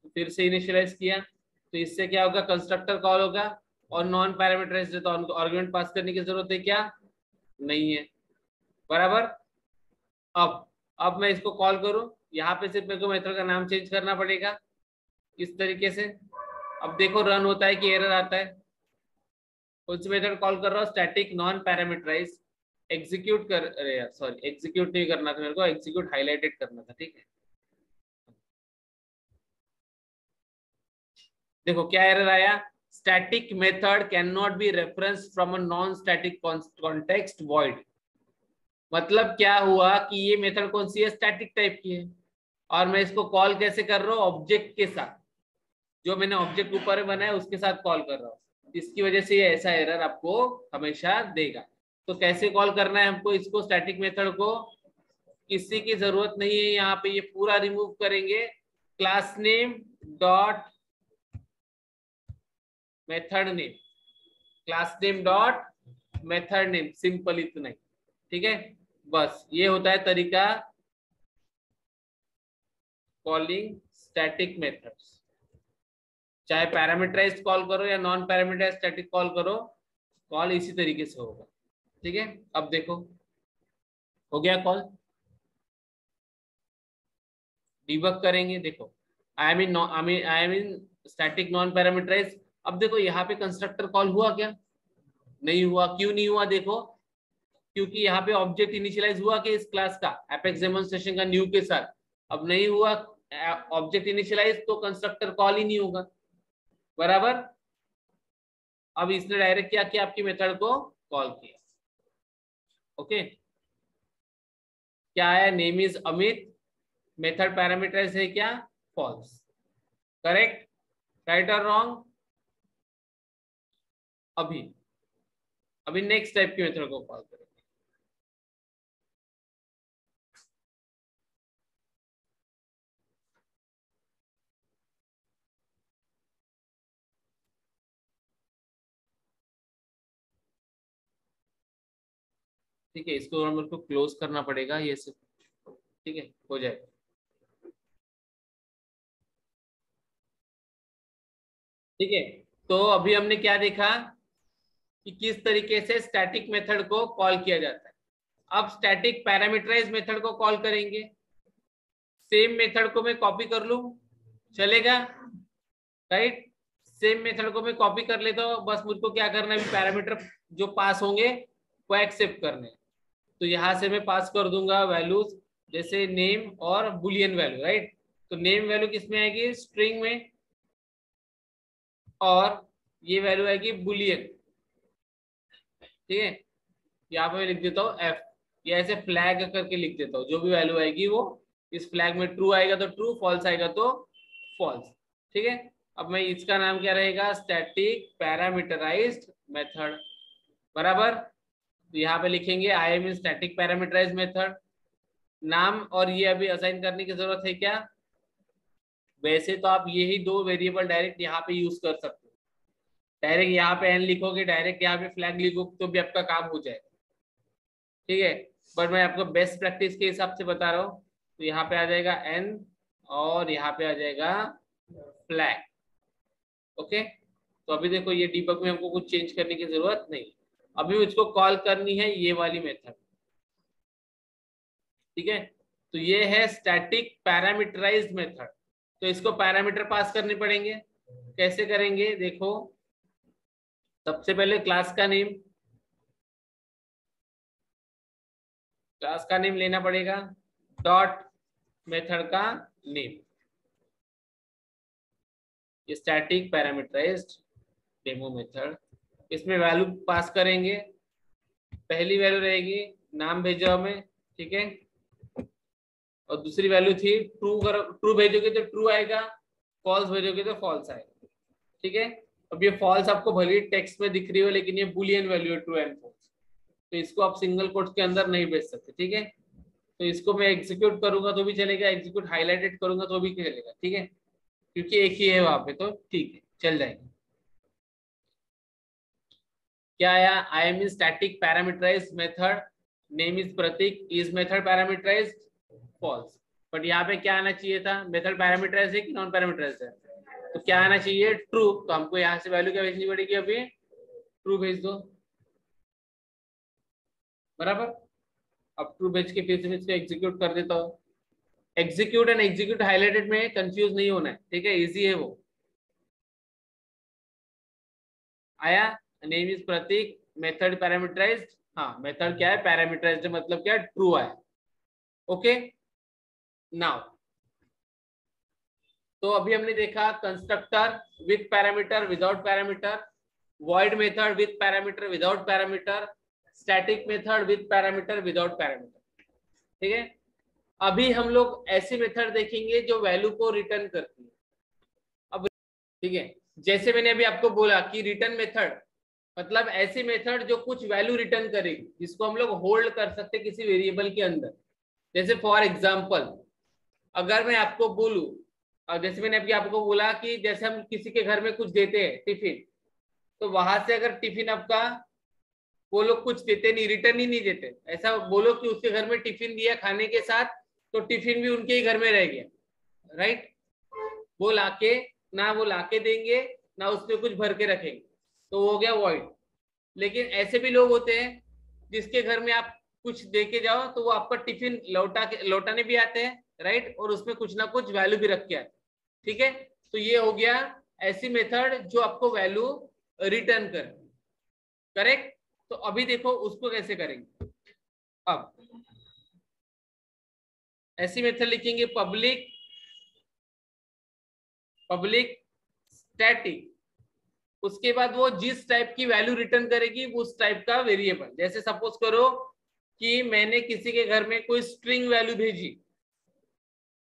तो फिर से इनिशियलाइज किया, तो इससे क्या होगा, कंस्ट्रक्टर कॉल होगा, और नॉन पैरामीटराइज्ड है तो उनको आर्गुमेंट पास करने की जरूरत है क्या, नहीं है, बराबर। अब मैं इसको कॉल करूं, यहाँ पे सिर्फ मेरे को मेथड का नाम चेंज करना पड़ेगा इस तरीके से। अब देखो रन होता है कि एरर आता है। कौन सी मेथड कॉल कर रहा हूँ, स्टैटिक नॉन पैरामीटराइज, एग्जीक्यूट कर, अरे यार सॉरी, एग्जीक्यूट नहीं करना था मेरे को, एग्जीक्यूट हाईलाइटेड करना था। ठीक है, देखो क्या एरर आया, static method can not be reference from a non static context void. मतलब क्या हुआ कि ये मेथड कौन सी है, स्टैटिक टाइप की है, और मैं इसको कॉल कैसे कर रहा हूँ, ऑब्जेक्ट के साथ, जो मैंने ऑब्जेक्ट ऊपर बनाया उसके साथ कॉल कर रहा हूँ। इसकी वजह से ये ऐसा एरर आपको हमेशा देगा। तो कैसे कॉल करना है हमको इसको, स्टैटिक मेथड को, किसी की जरूरत नहीं है, यहाँ पे ये पूरा रिमूव करेंगे। Class name dot method name, class name dot method name, simple इतना ही। ठीक है, बस ये होता है तरीका कॉलिंग स्टैटिक मेथड्स। चाहे पैरामीटराइज्ड कॉल करो या नॉन पैरामीटराइज्ड स्टैटिक कॉल करो, कॉल इसी तरीके से होगा। ठीक है, अब देखो हो गया कॉल, डिबग करेंगे। देखो I am in static non parameterised. अब देखो यहाँ पे कंस्ट्रक्टर कॉल हुआ क्या, नहीं हुआ। क्यों नहीं हुआ, देखो क्योंकि यहाँ पे ऑब्जेक्ट इनिशियलाइज हुआ कि इस क्लास का एपेक्स डेमोन्स्ट्रेशन का न्यू के साथ, अब नहीं हुआ ऑब्जेक्ट इनिशियलाइज, तो कंस्ट्रक्टर कॉल ही नहीं होगा, बराबर। अब इसने डायरेक्ट क्या किया, आपकी मेथड को कॉल किया। ओके, क्या है, name is Amit, method parameterise है क्या, फॉल्स, करेक्ट, राइट और रॉन्ग। अभी अभी नेक्स्ट टाइप की मेथड को कॉल करें। ठीक है, इसको मेरे को क्लोज करना पड़ेगा ये सब। ठीक है, हो जाए। ठीक है, तो अभी हमने क्या देखा कि किस तरीके से स्टैटिक मेथड को कॉल किया जाता है। अब स्टैटिक पैरामीटराइज मेथड को कॉल करेंगे। सेम मेथड को मैं कॉपी कर लूं, चलेगा, राइट। सेम मेथड को मैं कॉपी कर लेता हूं, बस मुझको क्या करना है, पैरामीटर जो पास होंगे वो एक्सेप्ट करने। तो यहाँ से मैं पास कर दूंगा वैल्यूज, जैसे नेम और बुलियन वैल्यू, राइट। तो नेम वैल्यू किस में आएगी, स्ट्रिंग में, और ये वैल्यू आएगी बुलियन, ठीक है। यहाँ पे मैं लिख देता हूँ एफ, या ऐसे फ्लैग करके लिख देता हूँ, जो भी वैल्यू आएगी वो इस फ्लैग में ट्रू आएगा तो ट्रू, फॉल्स आएगा तो फॉल्स, ठीक है। अब मैं इसका नाम क्या रहेगा, स्टैटिक पैरामीटराइज्ड मेथड, बराबर। तो यहाँ पे लिखेंगे I am in static parameterised method. नाम और ये अभी असाइन करने की जरूरत है क्या, वैसे तो आप यही दो वेरिएबल डायरेक्ट यहाँ पे यूज कर सकते हो, डायरेक्ट यहाँ पे एन लिखोगे, डायरेक्ट यहाँ पे फ्लैग लिखोगे तो भी आपका काम हो जाएगा, ठीक है। बट मैं आपको बेस्ट प्रैक्टिस के हिसाब से बता रहा हूँ। तो यहाँ पे आ जाएगा एन और यहाँ पे आ जाएगा फ्लैग, ओके। तो अभी देखो ये डीबग में हमको कुछ चेंज करने की जरूरत नहीं, अभी मुझको कॉल करनी है ये वाली मेथड, ठीक है। तो ये है स्टैटिक पैरामीटराइज्ड मेथड। तो इसको पैरामीटर पास करने पड़ेंगे, कैसे करेंगे देखो। सबसे पहले क्लास का नेम लेना पड़ेगा, डॉट मेथड का name, static parameterised demo method. इसमें वैल्यू पास करेंगे, पहली वैल्यू रहेगी नाम भेजा हमें, ठीक है, और दूसरी वैल्यू थी ट्रू, ट्रू भेजोगे तो ट्रू आएगा, फॉल्स भेजोगे तो फॉल्स आएगा, ठीक है। अब ये फॉल्स आपको भले ही टेक्स्ट में दिख रही हो, लेकिन ये बुलियन वैल्यू है, ट्रू एंड फॉल्स, तो इसको आप सिंगल कोट्स के अंदर नहीं भेज सकते, ठीक है। तो इसको मैं एग्जीक्यूट करूंगा तो भी चलेगा, एग्जीक्यूट हाईलाइटेड करूंगा तो भी चलेगा, ठीक है, क्योंकि एक ही है वहां पे, तो ठीक है चल जाएगा। क्या आया, I am in static parameterised method, name is Prateek, is method parameterised, false. But यहाँ पे क्या आना चाहिए था, मेथड पैरामीटराइज्ड है कि नॉन पैरामीटराइज्ड है, तो क्या आना चाहिए, ट्रू। तो हमको यहाँ से वैल्यू क्या भेजनी पड़ेगी, अभी ट्रू भेज दो, बराबर। अब ट्रू भेज के फिर से मैं इसको एग्जीक्यूट कर देता हूँ। एग्जीक्यूट एंड एग्जीक्यूट हाईलाइटेड में कंफ्यूज नहीं होना है, ठीक है, इजी है वो। आया, name is Prateek, method parameterised, हाँ मेथड क्या है, पैरामीटराइज्ड मतलब क्या, ट्रू आया, ओके। नाउ तो अभी हमने देखा constructor with parameter, without parameter, void method with parameter, without parameter, static method with parameter, without parameter, ठीक है। अभी हम लोग ऐसी मेथड देखेंगे जो वैल्यू को रिटर्न करती है। अब ठीक है, जैसे मैंने अभी आपको बोला कि रिटर्न मेथड मतलब ऐसी मेथड जो कुछ वैल्यू रिटर्न करेगी, जिसको हम लोग होल्ड कर सकते किसी वेरिएबल के अंदर। जैसे फॉर एग्जांपल अगर मैं आपको बोलूं, और जैसे मैंने अभी आपको बोला कि जैसे हम किसी के घर में कुछ देते हैं टिफिन, तो वहां से अगर टिफिन आपका, वो लोग कुछ देते नहीं, रिटर्न ही नहीं देते, ऐसा बोलो कि उसके घर में टिफिन दिया खाने के साथ, तो टिफिन भी उनके ही घर में रह गया, राइट। वो लाके ना वो लाके देंगे ना उसमें कुछ भर के रखेंगे, तो हो गया वॉइड। लेकिन ऐसे भी लोग होते हैं जिसके घर में आप कुछ दे के जाओ तो वो आपका टिफिन लौटाने भी आते हैं, राइट, और उसमें कुछ ना कुछ वैल्यू भी रख के आते हैं, ठीक है। तो ये हो गया ऐसी मेथड जो आपको वैल्यू रिटर्न करे, करेक्ट। तो अभी देखो उसको कैसे करेंगे। अब ऐसी मेथड लिखेंगे पब्लिक स्टैटिक, उसके बाद वो जिस टाइप की वैल्यू रिटर्न करेगी उस टाइप का वेरिएबल। जैसे सपोज करो कि मैंने किसी के घर में कोई स्ट्रिंग वैल्यू भेजी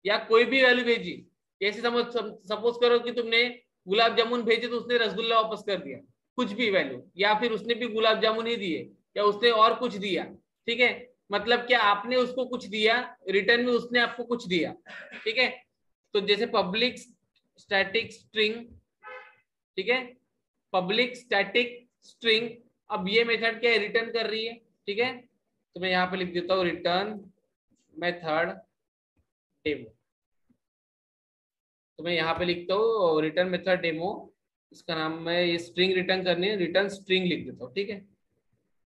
या कोई भी वैल्यू भेजी, जैसे सपोज करो कि तुमने गुलाब जामुन भेजे तो उसने रसगुल्ला वापस कर दिया, कुछ भी वैल्यू, या फिर उसने भी गुलाब जामुन ही दिए या उसने और कुछ दिया, ठीक है। मतलब क्या, आपने उसको कुछ दिया, रिटर्न में उसने आपको कुछ दिया, ठीक है। तो जैसे पब्लिक स्टैटिक स्ट्रिंग, ठीक है, पब्लिक स्टैटिक स्ट्रिंग। अब ये मेथड क्या है, रिटर्न कर रही है, ठीक है। तो मैं यहाँ पे लिख देता हूँ रिटर्न मेथड डेमो। तो मैं यहाँ पे लिखता हूँ रिटर्न मेथड डेमो, इसका नाम मैं ये स्ट्रिंग रिटर्न करनी है, रिटर्न स्ट्रिंग लिख देता हूँ, ठीक है,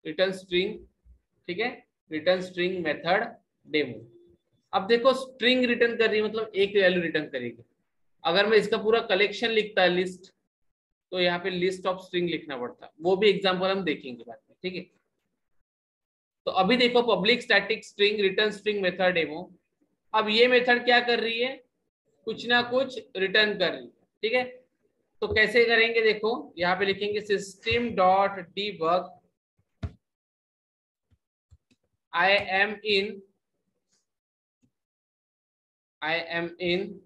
रिटर्न स्ट्रिंग, ठीक है, रिटर्न स्ट्रिंग मेथड डेमो। अब देखो स्ट्रिंग रिटर्न कर रही है मतलब एक वैल्यू रिटर्न करेगी। अगर मैं इसका पूरा कलेक्शन लिखता है लिस्ट, तो यहाँ पे लिस्ट ऑफ स्ट्रिंग लिखना पड़ता है, वो भी एग्जाम्पल हम देखेंगे बाद में, ठीक है। तो अभी देखो public static string return string method demo. अब ये मेथड क्या कर रही है, कुछ ना कुछ रिटर्न कर रही है, ठीक है। तो कैसे करेंगे देखो, यहाँ पे लिखेंगे system dot debug I am in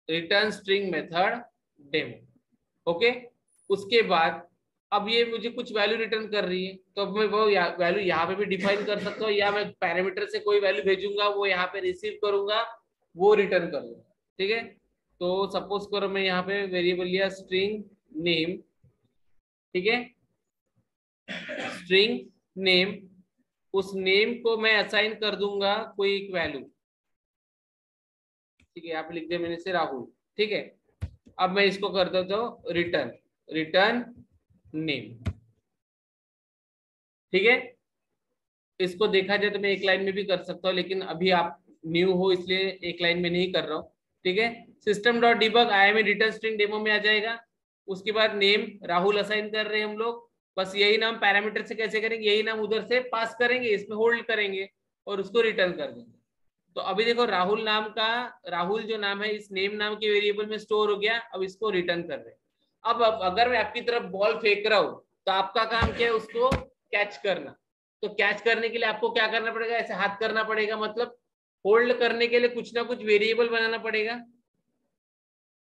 return string method demo. Okay, उसके बाद अब ये मुझे कुछ वैल्यू रिटर्न कर रही है, तो अब मैं वो वैल्यू यहाँ पे भी डिफाइन कर सकता हूँ, या मैं पैरामीटर से कोई वैल्यू भेजूंगा, वो यहाँ पे रिसीव करूंगा, वो रिटर्न कर दूंगा, ठीक है। तो सपोज करो मैं यहाँ पे वेरिएबल लिया स्ट्रिंग नेम, ठीक है, स्ट्रिंग नेम, उस नेम को मैं असाइन कर दूंगा कोई एक वैल्यू, ठीक है, यहाँ पे लिख दिया मैंने से राहुल, ठीक है। अब मैं इसको कर देता हूँ रिटर्न नेम, ठीक है। इसको देखा जाए तो मैं एक लाइन में भी कर सकता हूँ, लेकिन अभी आप न्यू हो इसलिए एक लाइन में नहीं कर रहा हूँ, ठीक है। System dot debug I M return string demo में आ जाएगा। उसके बाद नेम राहुल असाइन कर रहे हैं हम लोग, बस यही नाम पैरामीटर से कैसे करेंगे, यही नाम उधर से पास करेंगे, इसमें होल्ड करेंगे और उसको रिटर्न कर देंगे। तो अभी देखो राहुल नाम का, राहुल जो नाम है इस नेम नाम के वेरिएबल में स्टोर हो गया, अब इसको रिटर्न कर रहे हैं। अब अगर मैं आपकी तरफ बॉल फेंक रहा हूं तो आपका काम क्या है, उसको कैच करना। तो कैच करने के लिए आपको क्या करना पड़ेगा, ऐसे हाथ करना पड़ेगा, मतलब होल्ड करने के लिए कुछ ना कुछ वेरिएबल बनाना पड़ेगा।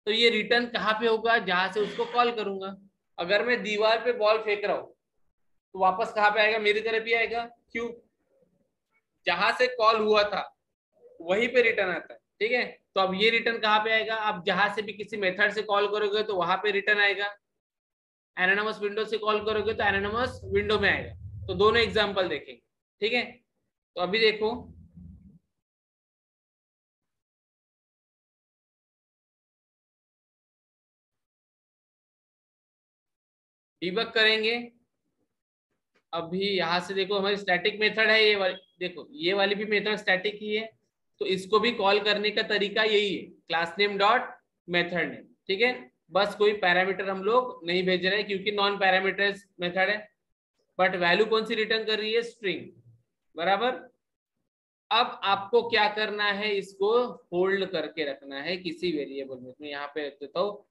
तो ये रिटर्न कहाँ पे होगा, जहां से उसको कॉल करूंगा। अगर मैं दीवार पे बॉल फेंक रहा हूं तो वापस कहाँ पे आएगा, मेरी तरफ ही आएगा, क्यों, जहां से कॉल हुआ था वहीं पे रिटर्न आता है, ठीक है। तो अब ये रिटर्न कहाँ पे आएगा, आप जहां से भी किसी मेथड से कॉल करोगे तो वहां पे रिटर्न आएगा, एनोनिमस विंडो से कॉल करोगे तो एनोनिमस विंडो में आएगा। तो दोनों एग्जांपल देखेंगे, ठीक है। तो अभी देखो डिबग करेंगे। अभी यहाँ से देखो हमारी स्टैटिक मेथड है ये वाली, देखो ये वाली भी मेथड स्टैटिक ही है, तो इसको भी कॉल करने का तरीका यही है, class name dot method name, ठीक है। बस कोई पैरामीटर हम लोग नहीं भेज रहे हैं क्योंकि नॉन पैरामीटर्स मेथड है, बट वैल्यू कौन सी रिटर्न कर रही है, स्ट्रिंग, बराबर। अब आपको क्या करना है, इसको होल्ड करके रखना है किसी वेरिएबल में। मैं यहाँ पे रख देता हूँ,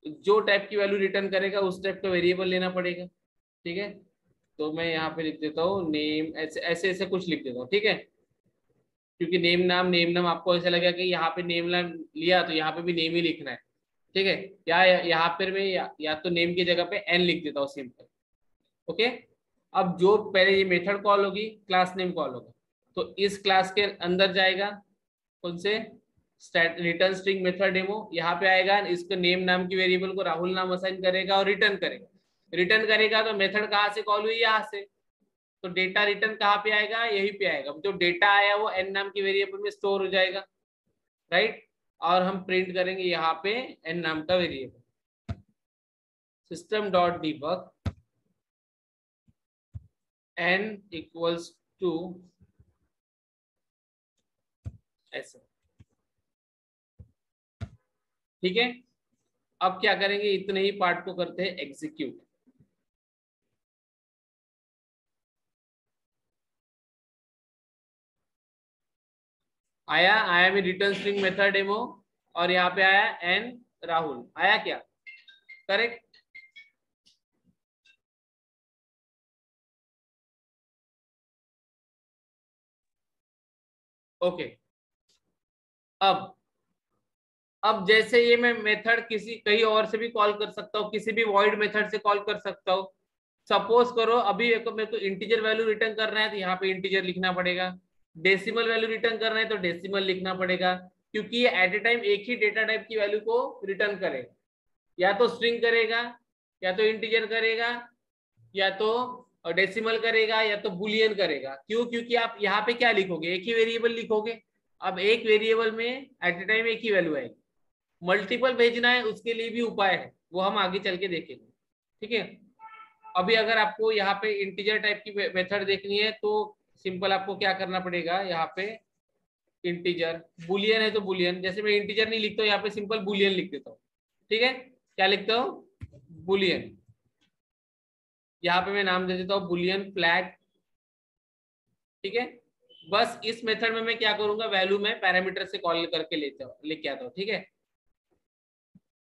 जो टाइप की वैल्यू रिटर्न करेगा उस टाइप का वेरिएबल लेना पड़ेगा, ठीक है। तो मैं यहाँ पे लिख देता हूँ नेम, ऐसे ऐसे ऐसे कुछ लिख देता हूँ, ठीक है। क्योंकि नेम नाम आपको ऐसा लगेगा कि यहाँ पे नेम नाम लिया तो यहाँ पे भी नेम ही लिखना है, ठीक है। यहाँ पर मैं या तो नेम की जगह पे एन लिख देता हूँ, सिंपल, ओके। अब जो पहले ये मेथड कॉल होगी, क्लास नेम कॉल होगा, तो इस क्लास के अंदर जाएगा कौन से, रिटर्न स्ट्रिंग मेथड डेमो, यहाँ पे आएगा, इसको नेम नाम की वेरिएबल को राहुल नाम असाइन करेगा और रिटर्न करेगा। रिटर्न करेगा तो मेथड कहाँ से कॉल हुई, यहाँ से, तो डेटा रिटर्न कहाँ पे आएगा, यहीं पे आएगा। जो डेटा आया वो एन नाम की वेरिएबल में स्टोर हो जाएगा, राइट। और हम प्रिंट करेंगे यहाँ पे एन नाम का variable, system dot debug N equals to ऐसे, ठीक है। अब क्या करेंगे, इतने ही पार्ट को करते हैं एग्जीक्यूट। आया, आया में रिटर्न स्ट्रिंग मेथड डेमो, और यहाँ पे आया एन राहुल, आया क्या, करेक्ट। ओके, अब जैसे ये मैं मेथड किसी कहीं और से भी कॉल कर सकता हूँ, किसी भी वॉइड मेथड से कॉल कर सकता हूँ। सपोज करो अभी मेरे को इंटीजर वैल्यू रिटर्न करना है तो यहाँ पे इंटीजर लिखना पड़ेगा, डेसिमल वैल्यू रिटर्न करना है तो डेसिमल लिखना पड़ेगा, क्योंकि ये एट ए टाइम एक ही डेटा टाइप की वैल्यू को रिटर्न करेगा, या तो स्ट्रिंग करेगा, या तो इंटीजर करेगा, या तो डेसिमल करेगा, या तो बुलियन करेगा। क्यों, क्योंकि आप यहाँ पे क्या लिखोगे, एक ही वेरिएबल लिखोगे। अब एक वेरिएबल में एट ए टाइम एक ही वैल्यू आएगी, मल्टीपल भेजना है उसके लिए भी उपाय है, वो हम आगे चल के देखेंगे, ठीक है। अभी अगर आपको यहाँ पे इंटीजर टाइप की मेथड देखनी है तो सिंपल आपको क्या करना पड़ेगा, यहाँ पे इंटीजर, बुलियन है तो बुलियन, जैसे मैं इंटीजर नहीं लिखता हूँ यहाँ पे सिंपल बुलियन लिख देता हूँ, ठीक है। क्या लिखता हूँ, बुलियन, यहाँ पे मैं नाम दे देता हूँ बुलियन फ्लैग ठीक है। बस इस मेथड में मैं क्या करूंगा, वैल्यू में पैरामीटर से कॉल करके लेके आता हूँ। ठीक है,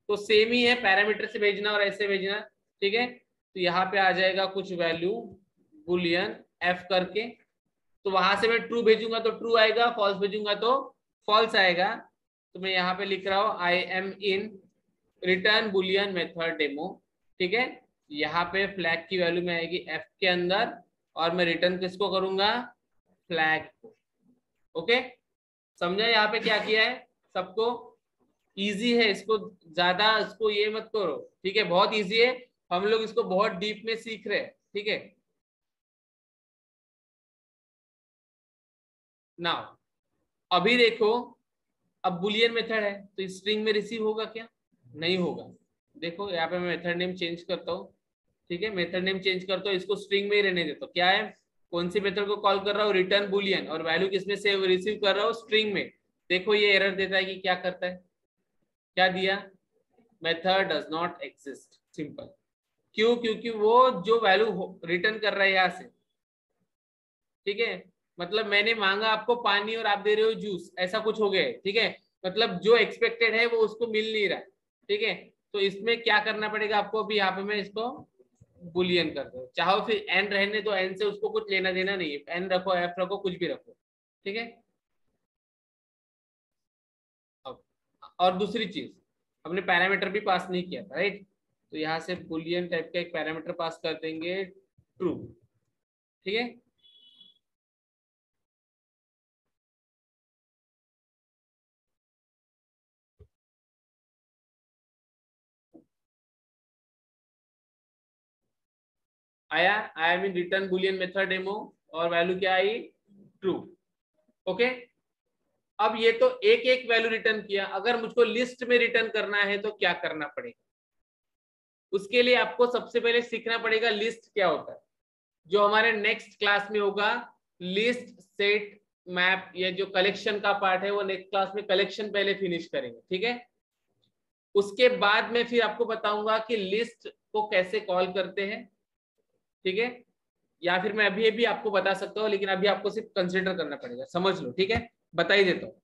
तो सेम ही है, पैरामीटर से भेजना और ऐसे भेजना। ठीक है, तो यहाँ पे आ जाएगा कुछ वैल्यू बुलियन एफ करके, तो वहां से मैं ट्रू भेजूंगा तो ट्रू आएगा, फॉल्स भेजूंगा तो फॉल्स आएगा। तो मैं यहाँ पे लिख रहा हूँ आई am in return Boolean method demo. ठीक है, यहाँ पे फ्लैग की वैल्यू में आएगी एफ के अंदर, और मैं रिटर्न किसको करूंगा, फ्लैग को। ओके, समझा यहाँ पे क्या किया है सबको? इजी है, इसको ज्यादा इसको ये मत करो। ठीक है, बहुत इजी है, हम लोग इसको बहुत डीप में सीख रहे हैं। ठीक है, नाउ अभी देखो, अब बुलियन मेथड है तो स्ट्रिंग में रिसीव होगा क्या? नहीं होगा। देखो यहाँ पे मैं मेथड नेम चेंज करता हूँ। ठीक है, मेथड नेम चेंज करता हूँ, इसको स्ट्रिंग में ही रहने देता हूँ। क्या है, कौन सी मेथड को कॉल कर रहा हूँ, रिटर्न बुलियन, और वैल्यू किसमें से रिसीव कर रहा हूँ, स्ट्रिंग में। देखो ये एरर देता है कि क्या करता है, क्या दिया, method does not exist, simple. क्यों? क्योंकि वो जो वैल्यू रिटर्न कर रहा है यहाँ से, ठीक है, मतलब मैंने मांगा आपको पानी और आप दे रहे हो जूस, ऐसा कुछ हो गया है। ठीक है, मतलब जो एक्सपेक्टेड है वो उसको मिल नहीं रहा। ठीक है, तो इसमें क्या करना पड़ेगा आपको, अभी यहाँ पे मैं इसको बुलियन कर दो, चाहो फिर एन रहने दो, एन से उसको कुछ लेना देना नहीं है, एन रखो, एफ रखो, कुछ भी रखो। ठीक है, अब और दूसरी चीज, हमने पैरामीटर भी पास नहीं किया था, राइट? तो यहाँ से बुलियन टाइप का एक पैरामीटर पास कर देंगे, ट्रू। ठीक है, आया, I am in return Boolean method demo, और वैल्यू क्या आई, ट्रू। ओके, अब ये तो एक एक वैल्यू रिटर्न किया, अगर मुझको लिस्ट में रिटर्न करना है तो क्या करना पड़ेगा? उसके लिए आपको सबसे पहले सीखना पड़ेगा लिस्ट क्या होता है, जो हमारे नेक्स्ट क्लास में होगा। लिस्ट, सेट, मैप, ये जो कलेक्शन का पार्ट है वो नेक्स्ट क्लास में कलेक्शन पहले फिनिश करेंगे। ठीक है, उसके बाद में फिर आपको बताऊंगा कि लिस्ट को कैसे कॉल करते हैं। ठीक है, या फिर मैं अभी भी आपको बता सकता हूँ, लेकिन अभी आपको सिर्फ कंसिडर करना पड़ेगा, समझ लो। ठीक है, बता ही देता हूँ।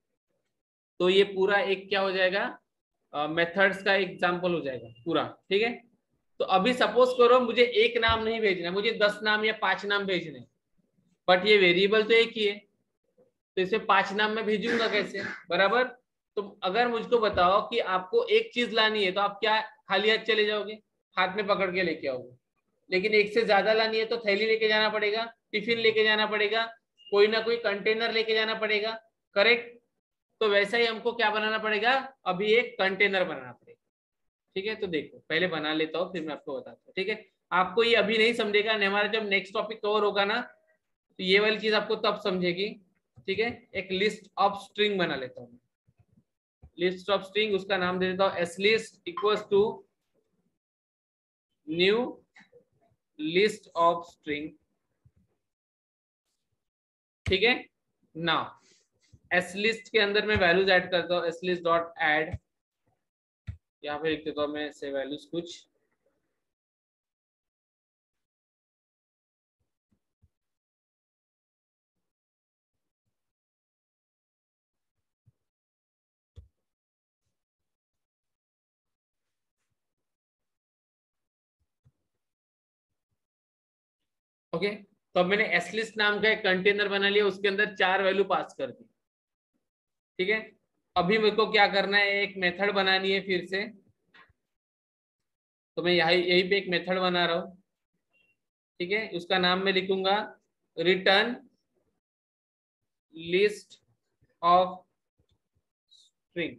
तो ये पूरा एक क्या हो जाएगा, मेथड्स का एग्जाम्पल हो जाएगा पूरा। ठीक है, तो अभी सपोज करो मुझे एक नाम नहीं भेजना, मुझे 10 नाम या 5 नाम भेजने, बट ये वेरिएबल तो एक ही है, तो इसमें 5 नाम मैं भेजूंगा कैसे, बराबर? तो अगर मुझको बताओ कि आपको एक चीज लानी है, तो आप क्या खाली हाथ चले जाओगे, हाथ में पकड़ के लेके आओगे? लेकिन एक से ज्यादा लानी है तो थैली लेके जाना पड़ेगा, टिफिन लेके जाना पड़ेगा, कोई ना कोई कंटेनर लेके जाना पड़ेगा, करेक्ट? तो वैसा ही हमको क्या बनाना पड़ेगा, अभी एक कंटेनर बनाना पड़ेगा। ठीक है, तो देखो पहले बना लेता हूँ, फिर मैं आपको बताता हूँ। ठीक है, आपको ये अभी नहीं समझेगा, हमारा जब नेक्स्ट टॉपिक कवर होगा ना, तो ये वाली चीज आपको तब समझेगी। ठीक है, एक लिस्ट ऑफ स्ट्रिंग बना लेता हूँ, लिस्ट ऑफ स्ट्रिंग, उसका नाम दे देता हूँ S list equals to new list of string. ठीक है, नाउ एस लिस्ट के अंदर मैं वैल्यूज ऐड करता हूँ, एस लिस्ट डॉट एड, यहाँ पे लिख देता हूँ मैं से वैल्यूज कुछ। ओके, तो अब मैंने एस लिस्ट नाम का एक कंटेनर बना लिया, उसके अंदर 4 वैल्यू पास कर दी। ठीक है, अभी मेरे को क्या करना है, एक मेथड बनानी है फिर से, तो मैं यही पे एक मेथड बना रहा हूँ। ठीक है, उसका नाम मैं लिखूंगा return list of string,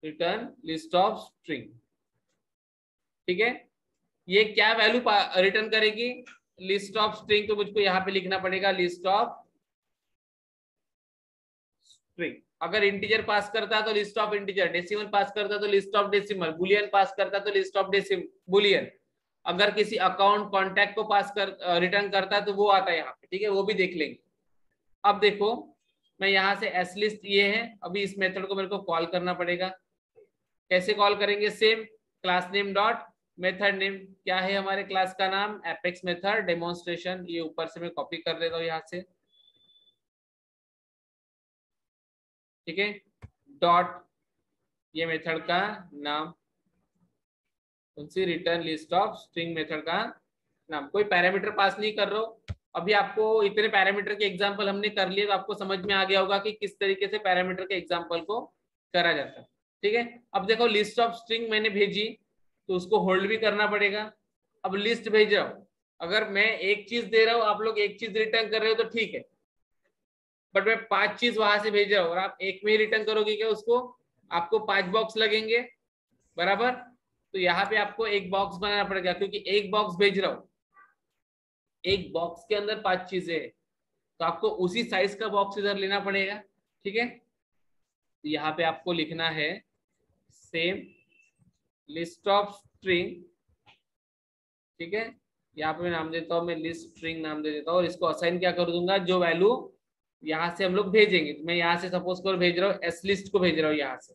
return list of string. ठीक है, ये क्या वैल्यू रिटर्न करेगी, लिस्ट ऑफ स्ट्रिंग, तो मुझको यहाँ पे लिखना पड़ेगा लिस्ट ऑफ स्ट्रिंग। अगर इंटीजर पास करता तो लिस्ट ऑफ इंटीजर, डेसिमल पास करता तो लिस्ट ऑफ डेसिमल, बुलियन पास करता तो लिस्ट ऑफ बुलियन, अगर किसी अकाउंट कॉन्टैक्ट को पास कर रिटर्न करता तो वो आता है यहाँ पे। ठीक है, वो भी देख लेंगे। अब देखो, मैं यहाँ से एस लिस्ट ये है, अभी इस मेथड को मेरे को कॉल करना पड़ेगा। कैसे कॉल करेंगे, same class name dot method name क्या है हमारे क्लास का नाम, एपेक्स मेथड डेमोन्स्ट्रेशन। ये ऊपर से मैं कॉपी कर देता हूँ यहाँ से, ठीक है। डॉट ये मेथड का नाम, उनसे return list of string method का नाम। कोई पैरामीटर पास नहीं कर रहे हो। अभी आपको इतने पैरामीटर के एग्जांपल हमने कर लिए तो आपको समझ में आ गया होगा कि किस तरीके से पैरामीटर के एग्जांपल को करा जाता है, ठीक है। अब देखो लिस्ट ऑफ स्ट्रिंग मैंने भेजी तो उसको होल्ड भी करना पड़ेगा। अब लिस्ट भेज रहा हूँ, अगर मैं एक चीज दे रहा हूँ आप लोग एक चीज रिटर्न कर रहे हो तो ठीक है, बट मैं 5 चीज वहां से भेज रहा हूँ और आप एक में ही रिटर्न करोगे क्या उसको, आपको 5 बॉक्स लगेंगे, बराबर। तो यहाँ पे आपको एक बॉक्स बनाना पड़ेगा क्योंकि एक बॉक्स भेज रहा हूँ, एक बॉक्स के अंदर 5 चीजें हैं, तो आपको उसी साइज का बॉक्स इधर लेना पड़ेगा, ठीक है। तो यहाँ पे आपको लिखना है सेम लिस्ट ऑफ स्ट्रिंग, ठीक है। यहाँ पे मैं नाम देता हूँ, मैं लिस्ट स्ट्रिंग नाम दे देता हूँ और इसको असाइन क्या कर दूंगा, जो वैल्यू यहाँ से हम लोग भेजेंगे। तो मैं यहाँ से सपोज कर भेज रहा हूँ एस लिस्ट को भेज रहा हूँ यहाँ से,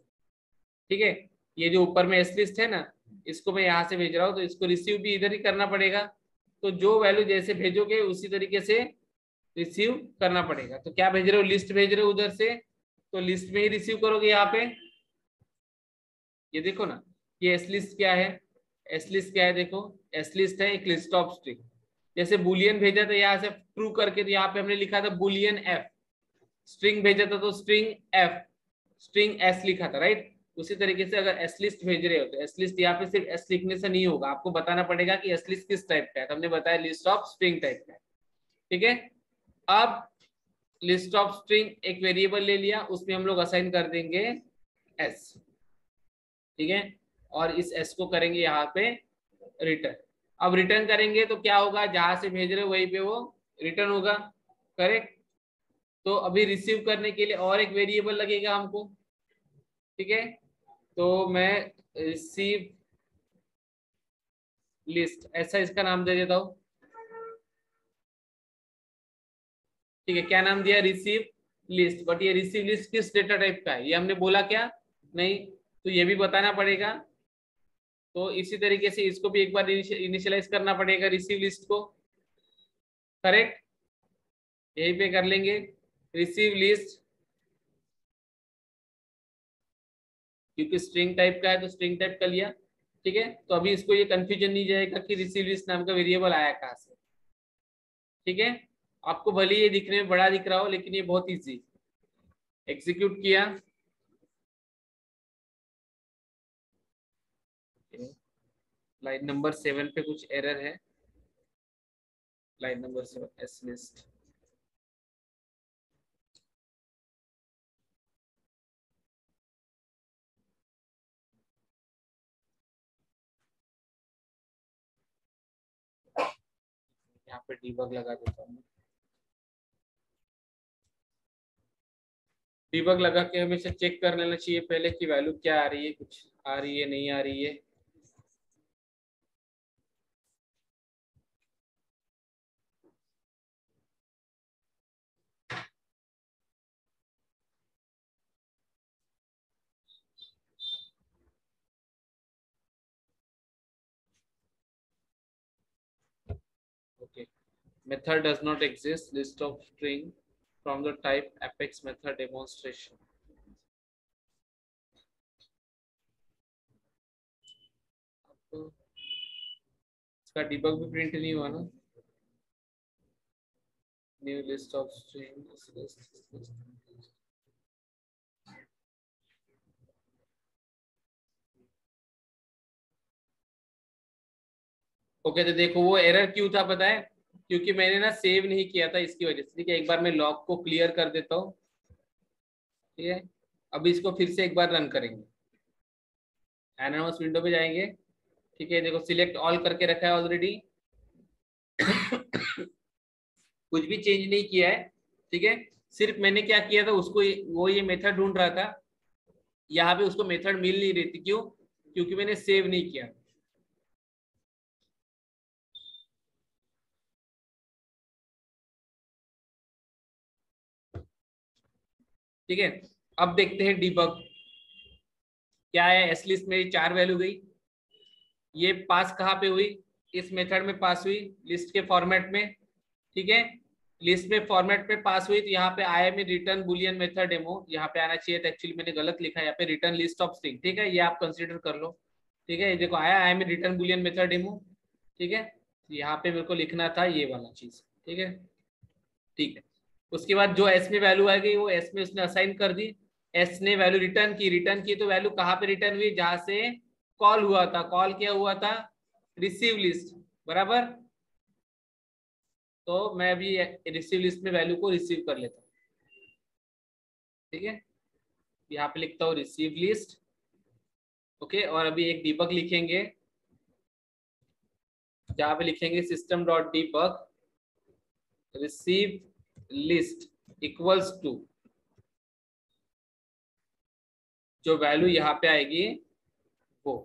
ठीक है। ये जो ऊपर में एस लिस्ट है ना, इसको मैं यहाँ से भेज रहा हूँ तो इसको रिसीव भी इधर ही करना पड़ेगा। तो जो वैल्यू जैसे भेजोगे उसी तरीके से रिसीव करना पड़ेगा। तो क्या भेज रहे हो, लिस्ट भेज रहे हो उधर से, तो लिस्ट में ही रिसीव करोगे। यहाँ पे ये देखो ना, ये एस लिस्ट क्या है, एस लिस्ट क्या है देखो, एस लिस्ट है एक लिस्ट ऑफ स्ट्रिंग। जैसे बुलियन भेजा था यहाँ से ट्रू करके, तो यहाँ पे हमने लिखा था बुलियन एफ। स्ट्रिंग भेजा था तो स्ट्रिंग एफ, स्ट्रिंग एस लिखा था, राइट। उसी तरीके से अगर एस लिस्ट भेज रहे हो तो एस लिस्ट यहाँ पे सिर्फ एस लिखने से नहीं होगा, आपको बताना पड़ेगा कि एस लिस्ट किस टाइप का है। तो हमने बताया लिस्ट ऑफ स्ट्रिंग टाइप का है, ठीक है। अब लिस्ट ऑफ स्ट्रिंग एक वेरिएबल ले लिया, उसमें हम लोग असाइन कर देंगे एस, ठीक है। और इस एस को करेंगे यहाँ पे रिटर्न। अब रिटर्न करेंगे तो क्या होगा, जहां से भेज रहे हो वहीं पे वो रिटर्न होगा, करेक्ट। तो अभी रिसीव करने के लिए और एक वेरिएबल लगेगा हमको, ठीक है। तो मैं रिसीव लिस्ट ऐसा इसका नाम दे देता हूँ, ठीक है। क्या नाम दिया, रिसीव लिस्ट। बट ये रिसीव लिस्ट किस डेटा टाइप का है ये हमने बोला क्या, नहीं, तो ये भी बताना पड़ेगा। तो इसी तरीके से इसको भी एक बार इनिशियलाइज करना पड़ेगा रिसीव लिस्ट को, करेक्ट। यहीं पे कर लेंगे रिसीव लिस्ट, क्योंकि स्ट्रिंग टाइप का है तो स्ट्रिंग टाइप का लिया, ठीक है। तो अभी इसको ये कंफ्यूजन नहीं जाएगा कि रिसीव लिस्ट नाम का वेरिएबल आया कहाँ से, ठीक है। आपको भले ये दिखने में बड़ा दिख रहा हो लेकिन ये बहुत इजी। एग्जीक्यूट किया, लाइन नंबर 7 पे कुछ एरर है, लाइन नंबर 7 एस लिस्ट। यहाँ पे डीबग लगा देता हूँ। डीबग लगा के हमेशा चेक कर लेना चाहिए पहले कि वैल्यू क्या आ रही है, कुछ आ रही है नहीं आ रही है। Okay, method does not exist, list of string from the type apex method demonstration। तो इसका डिबग भी प्रिंट नहीं हुआ ना, new list of string. Okay, तो देखो वो एरर क्यों था पता है, क्योंकि मैंने ना सेव नहीं किया था इसकी वजह से। ठीक है, एक बार मैं लॉग को क्लियर कर देता हूँ, ठीक है। अभी इसको फिर से एक बार रन करेंगे, एनालिसिस विंडो पे जाएंगे, ठीक है। देखो सिलेक्ट ऑल करके रखा है ऑलरेडी कुछ भी चेंज नहीं किया है, ठीक है। सिर्फ मैंने क्या किया था, उसको वो ये मेथड ढूंढ रहा था, यहाँ पे उसको मेथड मिल नहीं रही थी, क्यों, क्योंकि मैंने सेव नहीं किया, ठीक है। अब देखते हैं डिबग क्या है। एस लिस्ट मेरी 4 वैल्यू गई, ये पास कहाँ पे हुई, इस मेथड में पास हुई, लिस्ट के फॉर्मेट में, ठीक है, लिस्ट में फॉर्मेट पे पास हुई। तो यहाँ पे I am return Boolean method demo, यहाँ पे आना चाहिए था, एक्चुअली मैंने गलत लिखा है, यहाँ पे रिटर्न लिस्ट ऑफ स्ट्रिंग, ठीक है, ये आप कंसीडर कर लो, ठीक है। ये देखो आया I M return Boolean method demo, ठीक है, यहाँ पे मेरे को लिखना था ये वाला चीज, ठीक है, ठीक है। उसके बाद जो एस में वैल्यू आ गई वो एस में उसने असाइन कर दी, एस ने वैल्यू रिटर्न की तो वैल्यू कहाँ पे रिटर्न हुई, जहां से कॉल हुआ था, कॉल क्या हुआ था, रिसीव लिस्ट, बराबर। तो मैं अभी रिसीव लिस्ट में वैल्यू को रिसीव कर लेता हूँ, ठीक है, यहाँ पे लिखता हूँ रिसीव लिस्ट, ओके। और अभी एक डीबग लिखेंगे, जहाँ पे लिखेंगे system dot debug receive list equals to, जो वैल्यू यहाँ पे आएगी वो,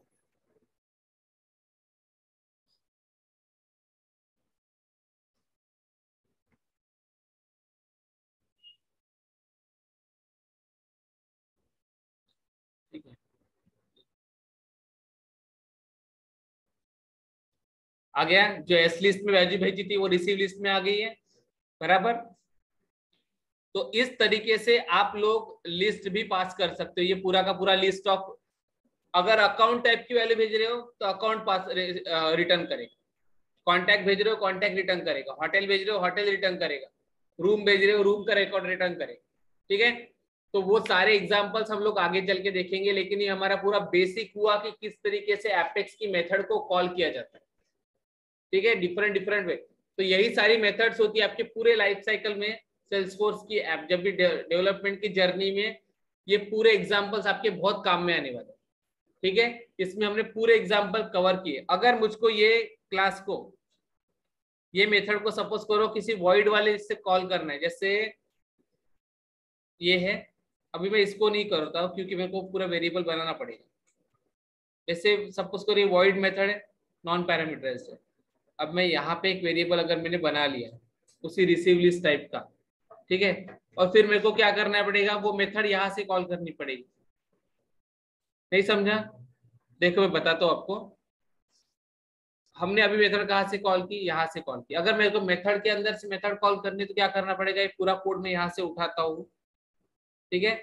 ठीक है, आ गया। जो एस लिस्ट में वैल्यू भेजी थी वो रिसीव लिस्ट में आ गई है, बराबर। तो इस तरीके से आप लोग लिस्ट भी पास कर सकते हो, ये पूरा का पूरा लिस्ट ऑफ, अगर अकाउंट टाइप की वैल्यू भेज रहे हो तो अकाउंट पास रिटर्न करेगा, कॉन्टैक्ट भेज रहे हो कॉन्टैक्ट रिटर्न करेगा, होटल भेज रहे हो होटल रिटर्न करेगा, रूम भेज रहे हो रूम का रिकॉर्ड रिटर्न करेगा, ठीक है। तो वो सारे एग्जांपल्स हम लोग आगे चल के देखेंगे, लेकिन ये हमारा पूरा बेसिक हुआ कि किस तरीके से एपेक्स की मेथड को कॉल किया जाता है, ठीक है, डिफरेंट डिफरेंट वे। तो यही सारी मेथड्स होती है आपके पूरे लाइफ साइकिल में, सेल्सफोर्स की ऐप जब भी डेवलपमेंट की जर्नी में, ये पूरे एग्जांपल्स आपके बहुत काम में आने वाले, ठीक है। इसमें हमने पूरे एग्जांपल कवर किए। अगर मुझको ये क्लास को, ये मेथड को सपोज करो किसी वॉइड वाले से कॉल करना है, जैसे ये है, अभी मैं इसको नहीं करता हूँ क्योंकि मेरे को पूरा वेरिएबल बनाना पड़ेगा। जैसे सपोज करो ये वॉइड मेथड है, नॉन पैरामीटराइज्ड है। अब मैं यहाँ पे एक वेरिएबल अगर मैंने बना लिया उसी रिसीव लिस्ट टाइप का, ठीक है, और फिर मेरे को क्या करना पड़ेगा, वो मेथड यहाँ से कॉल करनी पड़ेगी। नहीं समझा? देखो मैं बताता हूँ आपको। हमने अभी मेथड कहाँ से कॉल की, यहाँ से कॉल की। अगर मेरे को मेथड के अंदर से मेथड कॉल करनी है तो क्या करना पड़ेगा, ये पूरा कोड मैं यहाँ से उठाता हूँ, ठीक है।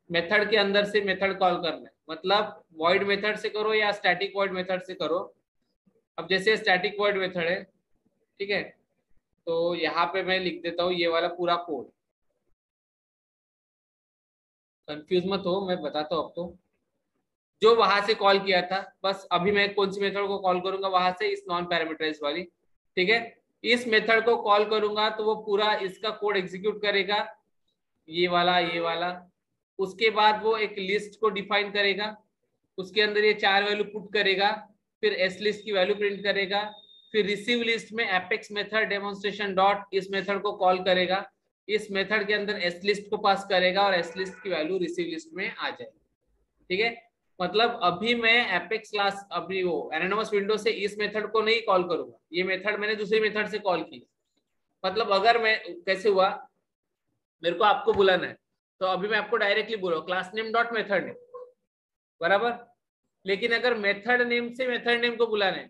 मेथड के अंदर से मेथड कॉल करना है, मतलब वॉइड मेथड से करो या स्टैटिक वॉइड मेथड से करो। अब जैसे स्टैटिक वॉइड मेथड है, ठीक है, तो यहाँ पे मैं लिख देता हूँ ये वाला पूरा कोड, कंफ्यूज मत हो, मैं बताता हूँ आपको। जो वहां से कॉल किया था, बस अभी मैं कौन सी मेथड को कॉल करूंगा वहां से, इस नॉन पैरामीटराइज्ड वाली, ठीक है। इस मेथड को कॉल करूंगा तो वो पूरा इसका कोड एग्जीक्यूट करेगा, ये वाला। उसके बाद वो एक लिस्ट को डिफाइन करेगा, उसके अंदर ये 4 वैल्यू पुट करेगा, फिर एस लिस्ट की वैल्यू प्रिंट करेगा, फिर रिसीव लिस्ट में एपेक्स मेथड डेमोन्स्ट्रेशन डॉट इस मेथड को कॉल करेगा, इस मेथड के अंदर एस लिस्ट को पास करेगा और एस लिस्ट की वैल्यू रिसीव लिस्ट में आ जाएगी, ठीक है। मतलब अभी मैं एपेक्स क्लास, अभी वो एनोनिमस विंडो से इस मेथड को नहीं कॉल करूंगा, ये मेथड मैंने दूसरी मेथड से कॉल की। मतलब अगर मैं, कैसे हुआ, मेरे को आपको बुलाना है तो अभी मैं आपको डायरेक्टली बोला class name dot method name, बराबर। लेकिन अगर मेथड नेम से मेथड नेम को बुलाना है,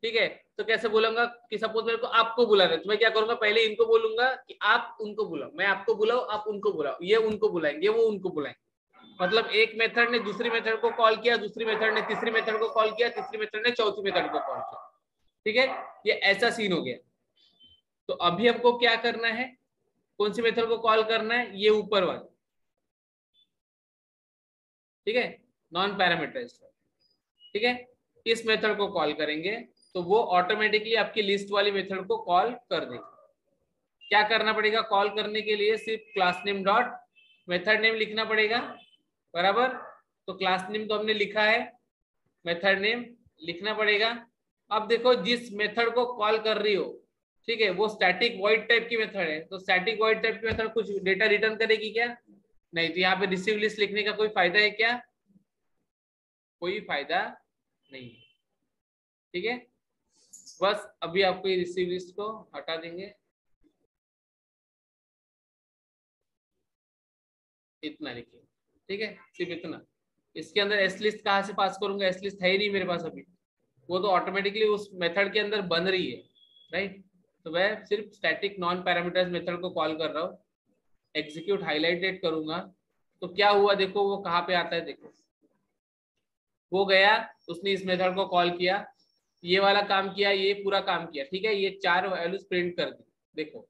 ठीक है, तो कैसे बोलूंगा कि सपोज मेरे को आपको बुलाना है, तो मैं क्या करूंगा, पहले इनको बोलूंगा कि आप उनको बुलाओ, मैं आपको बुलाओ आप उनको बुलाओ, ये उनको बुलाएंगे वो उनको बुलाएंगे। मतलब एक मेथड ने दूसरी मेथड को कॉल किया, दूसरी मेथड ने तीसरी मेथड को कॉल किया, तीसरी मेथड ने चौथी मेथड को कॉल किया, ठीक है। ये ऐसा सीन हो गया। तो अभी हमको क्या करना है, कौन सी मेथड को कॉल करना है, ये ऊपर वाला, ठीक है, नॉन पैरामीटराइज्ड, ठीक है। इस मेथड को कॉल करेंगे तो वो ऑटोमेटिकली आपकी लिस्ट वाली मेथड को कॉल कर देगी। क्या करना पड़ेगा, कॉल करने के लिए सिर्फ class name dot method name लिखना पड़ेगा, बराबर। तो क्लास नेम तो हमने लिखा है, मेथड नेम लिखना पड़ेगा। अब देखो जिस मेथड को कॉल कर रही हो, ठीक है, वो स्टैटिक वॉइड टाइप की मेथड है, तो स्टैटिक वॉइड टाइप की मेथड कुछ डेटा रिटर्न करेगी क्या, नहीं। तो यहाँ पे रिसीव लिस्ट लिखने का कोई फायदा है क्या, कोई फायदा नहीं है, ठीक है। बस अभी आपको ये रिसीव लिस्ट को हटा देंगे, इतना लिखिए, ठीक है, सिर्फ इतना। इसके अंदर एस लिस्ट कहाँ से पास करूंगा, एस लिस्ट है ही नहीं मेरे पास अभी, वो तो ऑटोमेटिकली उस मेथड के अंदर बन रही है, राइट। तो मैं सिर्फ स्टैटिक नॉन पैरामीटराइज्ड मेथड को कॉल कर रहा हूँ, एग्जीक्यूट हाईलाइटेड करूंगा तो क्या हुआ देखो, वो कहाँ पे आता है देखो, वो गया, उसने इस मेथड को कॉल किया, ये वाला काम किया, ये पूरा काम किया, ठीक है। ये 4 वैल्यूज प्रिंट कर दी देखो,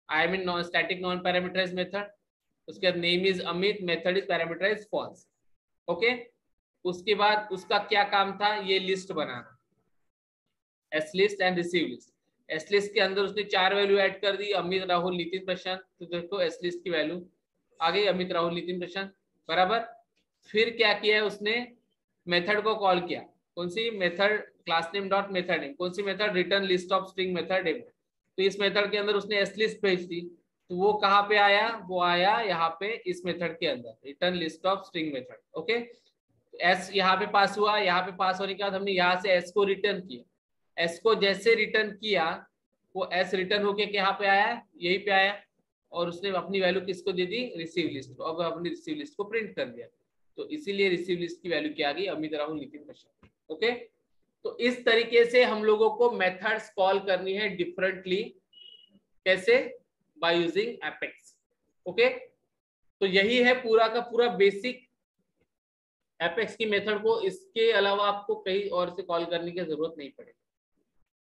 I mean non static non parameterised method, उसके बाद name is Amit, method is parameterised false, okay. उसके बाद उसका क्या काम था, ये लिस्ट बनाना, S list and receive list. S list के अंदर उसने 4 वैल्यू ऐड कर दी, अमित राहुल नितिन प्रशांत, तो देखो एस लिस्ट की वैल्यू आ गई, अमित राहुल नितिन प्रशांत बराबर। फिर क्या किया है उसने, मेथड को कॉल किया, कौन सी method, class name dot method name, कौन सी method, return list of string method demo. तो इस मेथड के अंदर उसने एस लिस्ट भेज दी, तो वो कहाँ पे आया, वो आया यहाँ पे इस मेथड के अंदर, return list of string method, okay. S यहाँ पे पास हुआ, यहाँ पे पास होने के बाद हमने यहाँ से एस को रिटर्न किया, एस को जैसे रिटर्न किया वो एस रिटर्न होके यहाँ पे आया, यही पे आया, और उसने अपनी वैल्यू किसको दे दी, रिसीव लिस्ट को। अब अपनी रिसीव लिस्ट को प्रिंट कर दिया, तो इसीलिए रिसीव लिस्ट की वैल्यू क्या आ गई, अमित राहुल नितिन प्रशांत, ओके। तो इस तरीके से हम लोगों को मेथड्स कॉल करनी है डिफरेंटली, कैसे, बाय यूजिंग एपेक्स, ओके। तो यही है पूरा का पूरा बेसिक एपेक्स की मेथड को, इसके अलावा आपको कहीं और से कॉल करने की जरूरत नहीं पड़ेगी,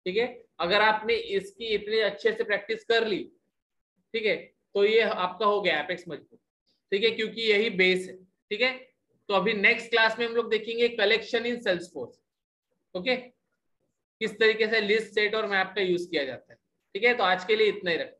ठीक है। अगर आपने इसकी इतने अच्छे से प्रैक्टिस कर ली, ठीक है, तो ये आपका हो गया एपेक्स मजबूत, ठीक है, क्योंकि यही बेस है, ठीक है। तो अभी नेक्स्ट क्लास में हम लोग देखेंगे कलेक्शन इन सेल्सफोर्स, ओके, किस तरीके से लिस्ट, सेट और मैप का यूज किया जाता है, ठीक है। तो आज के लिए इतना ही रखते हैं।